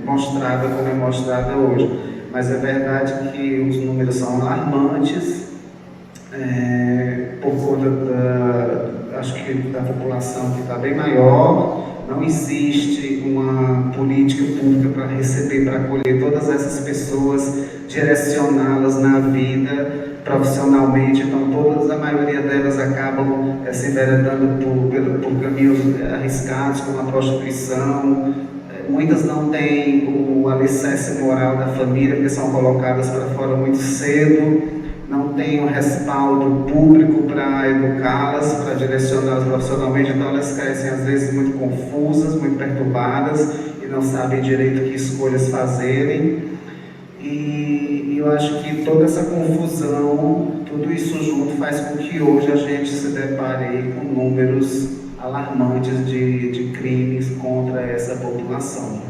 mostrada como é mostrada hoje. Mas é verdade que os números são alarmantes, por conta da população que está bem maior. Não existe uma política pública para receber, para acolher todas essas pessoas direcioná-las na vida profissionalmente. Então a maioria delas acabam se enveredando por caminhos arriscados, como a prostituição. Muitas não têm o alicerce moral da família, porque são colocadas para fora muito cedo, não têm o respaldo público para educá-las, para direcioná-las profissionalmente. Então elas crescem às vezes muito confusas, muito perturbadas e não sabem direito que escolhas fazerem. E eu acho que toda essa confusão, tudo isso junto faz com que hoje a gente se depare com números alarmantes de crimes contra essa população.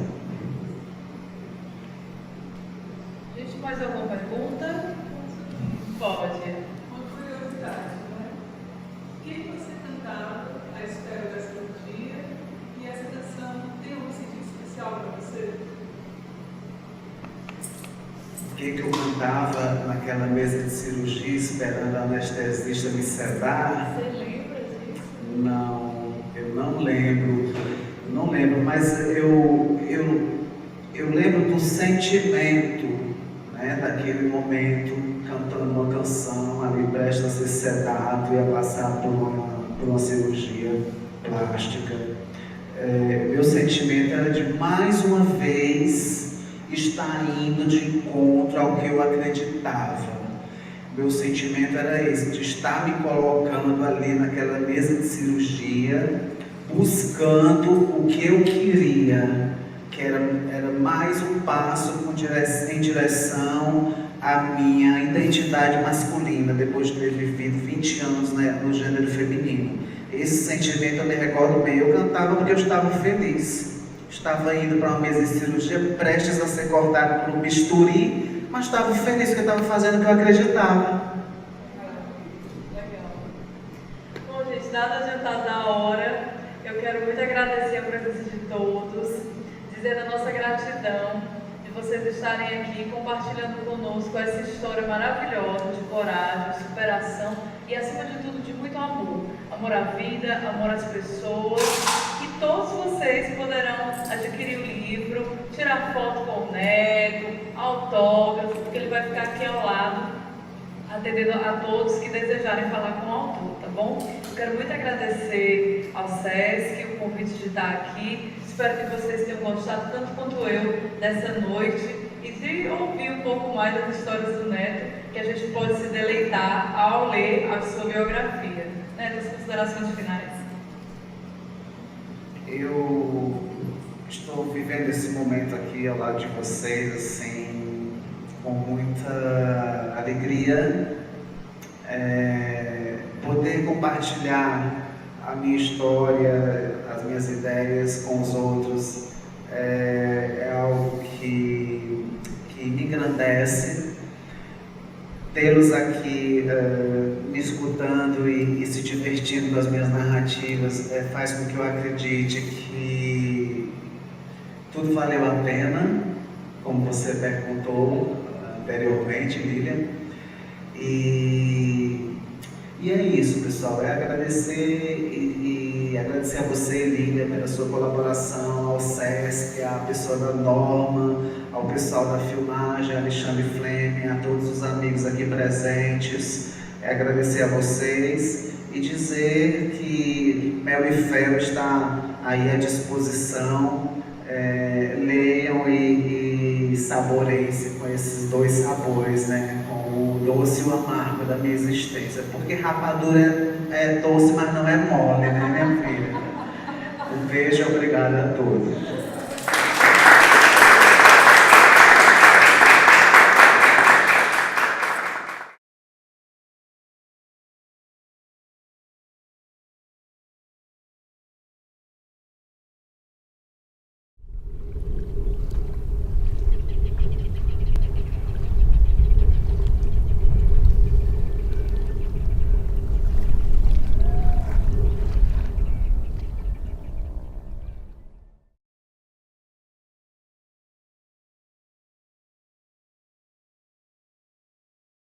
Gente, mais alguma pergunta? Pode. Uma curiosidade, né? O que você cantava à espera da cirurgia e essa canção tem um sentido especial para você? O que eu cantava naquela mesa de cirurgia esperando a anestesista me sedar? Você lembra disso? Não, eu não lembro. Não lembro, mas eu lembro do sentimento, né, daquele momento, cantando uma canção ali, prestes a ser sedado e a passar por uma cirurgia plástica. Meu sentimento era de mais uma vez estar indo de encontro ao que eu acreditava. Meu sentimento era esse, de estar me colocando ali naquela mesa de cirurgia, buscando o que eu queria, que era mais um passo em direção à minha identidade masculina, depois de ter vivido 20 anos, né, no gênero feminino. Esse sentimento eu me recordo bem. Eu cantava porque eu estava feliz. Estava indo para uma mesa de cirurgia, prestes a ser cortado por um bisturi, mas estava feliz porque eu estava fazendo o que eu acreditava. Legal. Bom, gente, dado adiantado da hora, eu quero muito agradecer a presença de todos, dizer a nossa gratidão de vocês estarem aqui compartilhando conosco essa história maravilhosa de coragem, de superação e, acima de tudo, de muito amor. Amor à vida, amor às pessoas. E todos vocês poderão adquirir o livro, tirar foto com o Neto, autógrafo, porque ele vai ficar aqui ao lado, atendendo a todos que desejarem falar com o autor, tá bom? Eu quero muito agradecer ao SESC o convite de estar aqui. Espero que vocês tenham gostado tanto quanto eu dessa noite e de ouvir um pouco mais das histórias do Neto, que a gente pode se deleitar ao ler a sua biografia. Neto, as considerações finais. Eu estou vivendo esse momento aqui ao lado de vocês, assim, com muita alegria. Poder compartilhar a minha história, as minhas ideias com os outros é algo que me engrandece. Tê-los aqui me escutando e se divertindo com as minhas narrativas faz com que eu acredite que tudo valeu a pena, como você perguntou anteriormente, Lilian. E é isso, pessoal, é agradecer e agradecer a você, Lilian, pela sua colaboração, ao SESC, à pessoa da Norma, ao pessoal da filmagem, Alexandre Fleming, a todos os amigos aqui presentes. Agradecer a vocês e dizer que Mel e Fel está aí à disposição. Leiam e saboreiem-se com esses dois sabores, né? Com o doce e o amargo da minha existência. Porque rapadura é doce, mas não é mole, né, minha filha? Um beijo e obrigado a todos.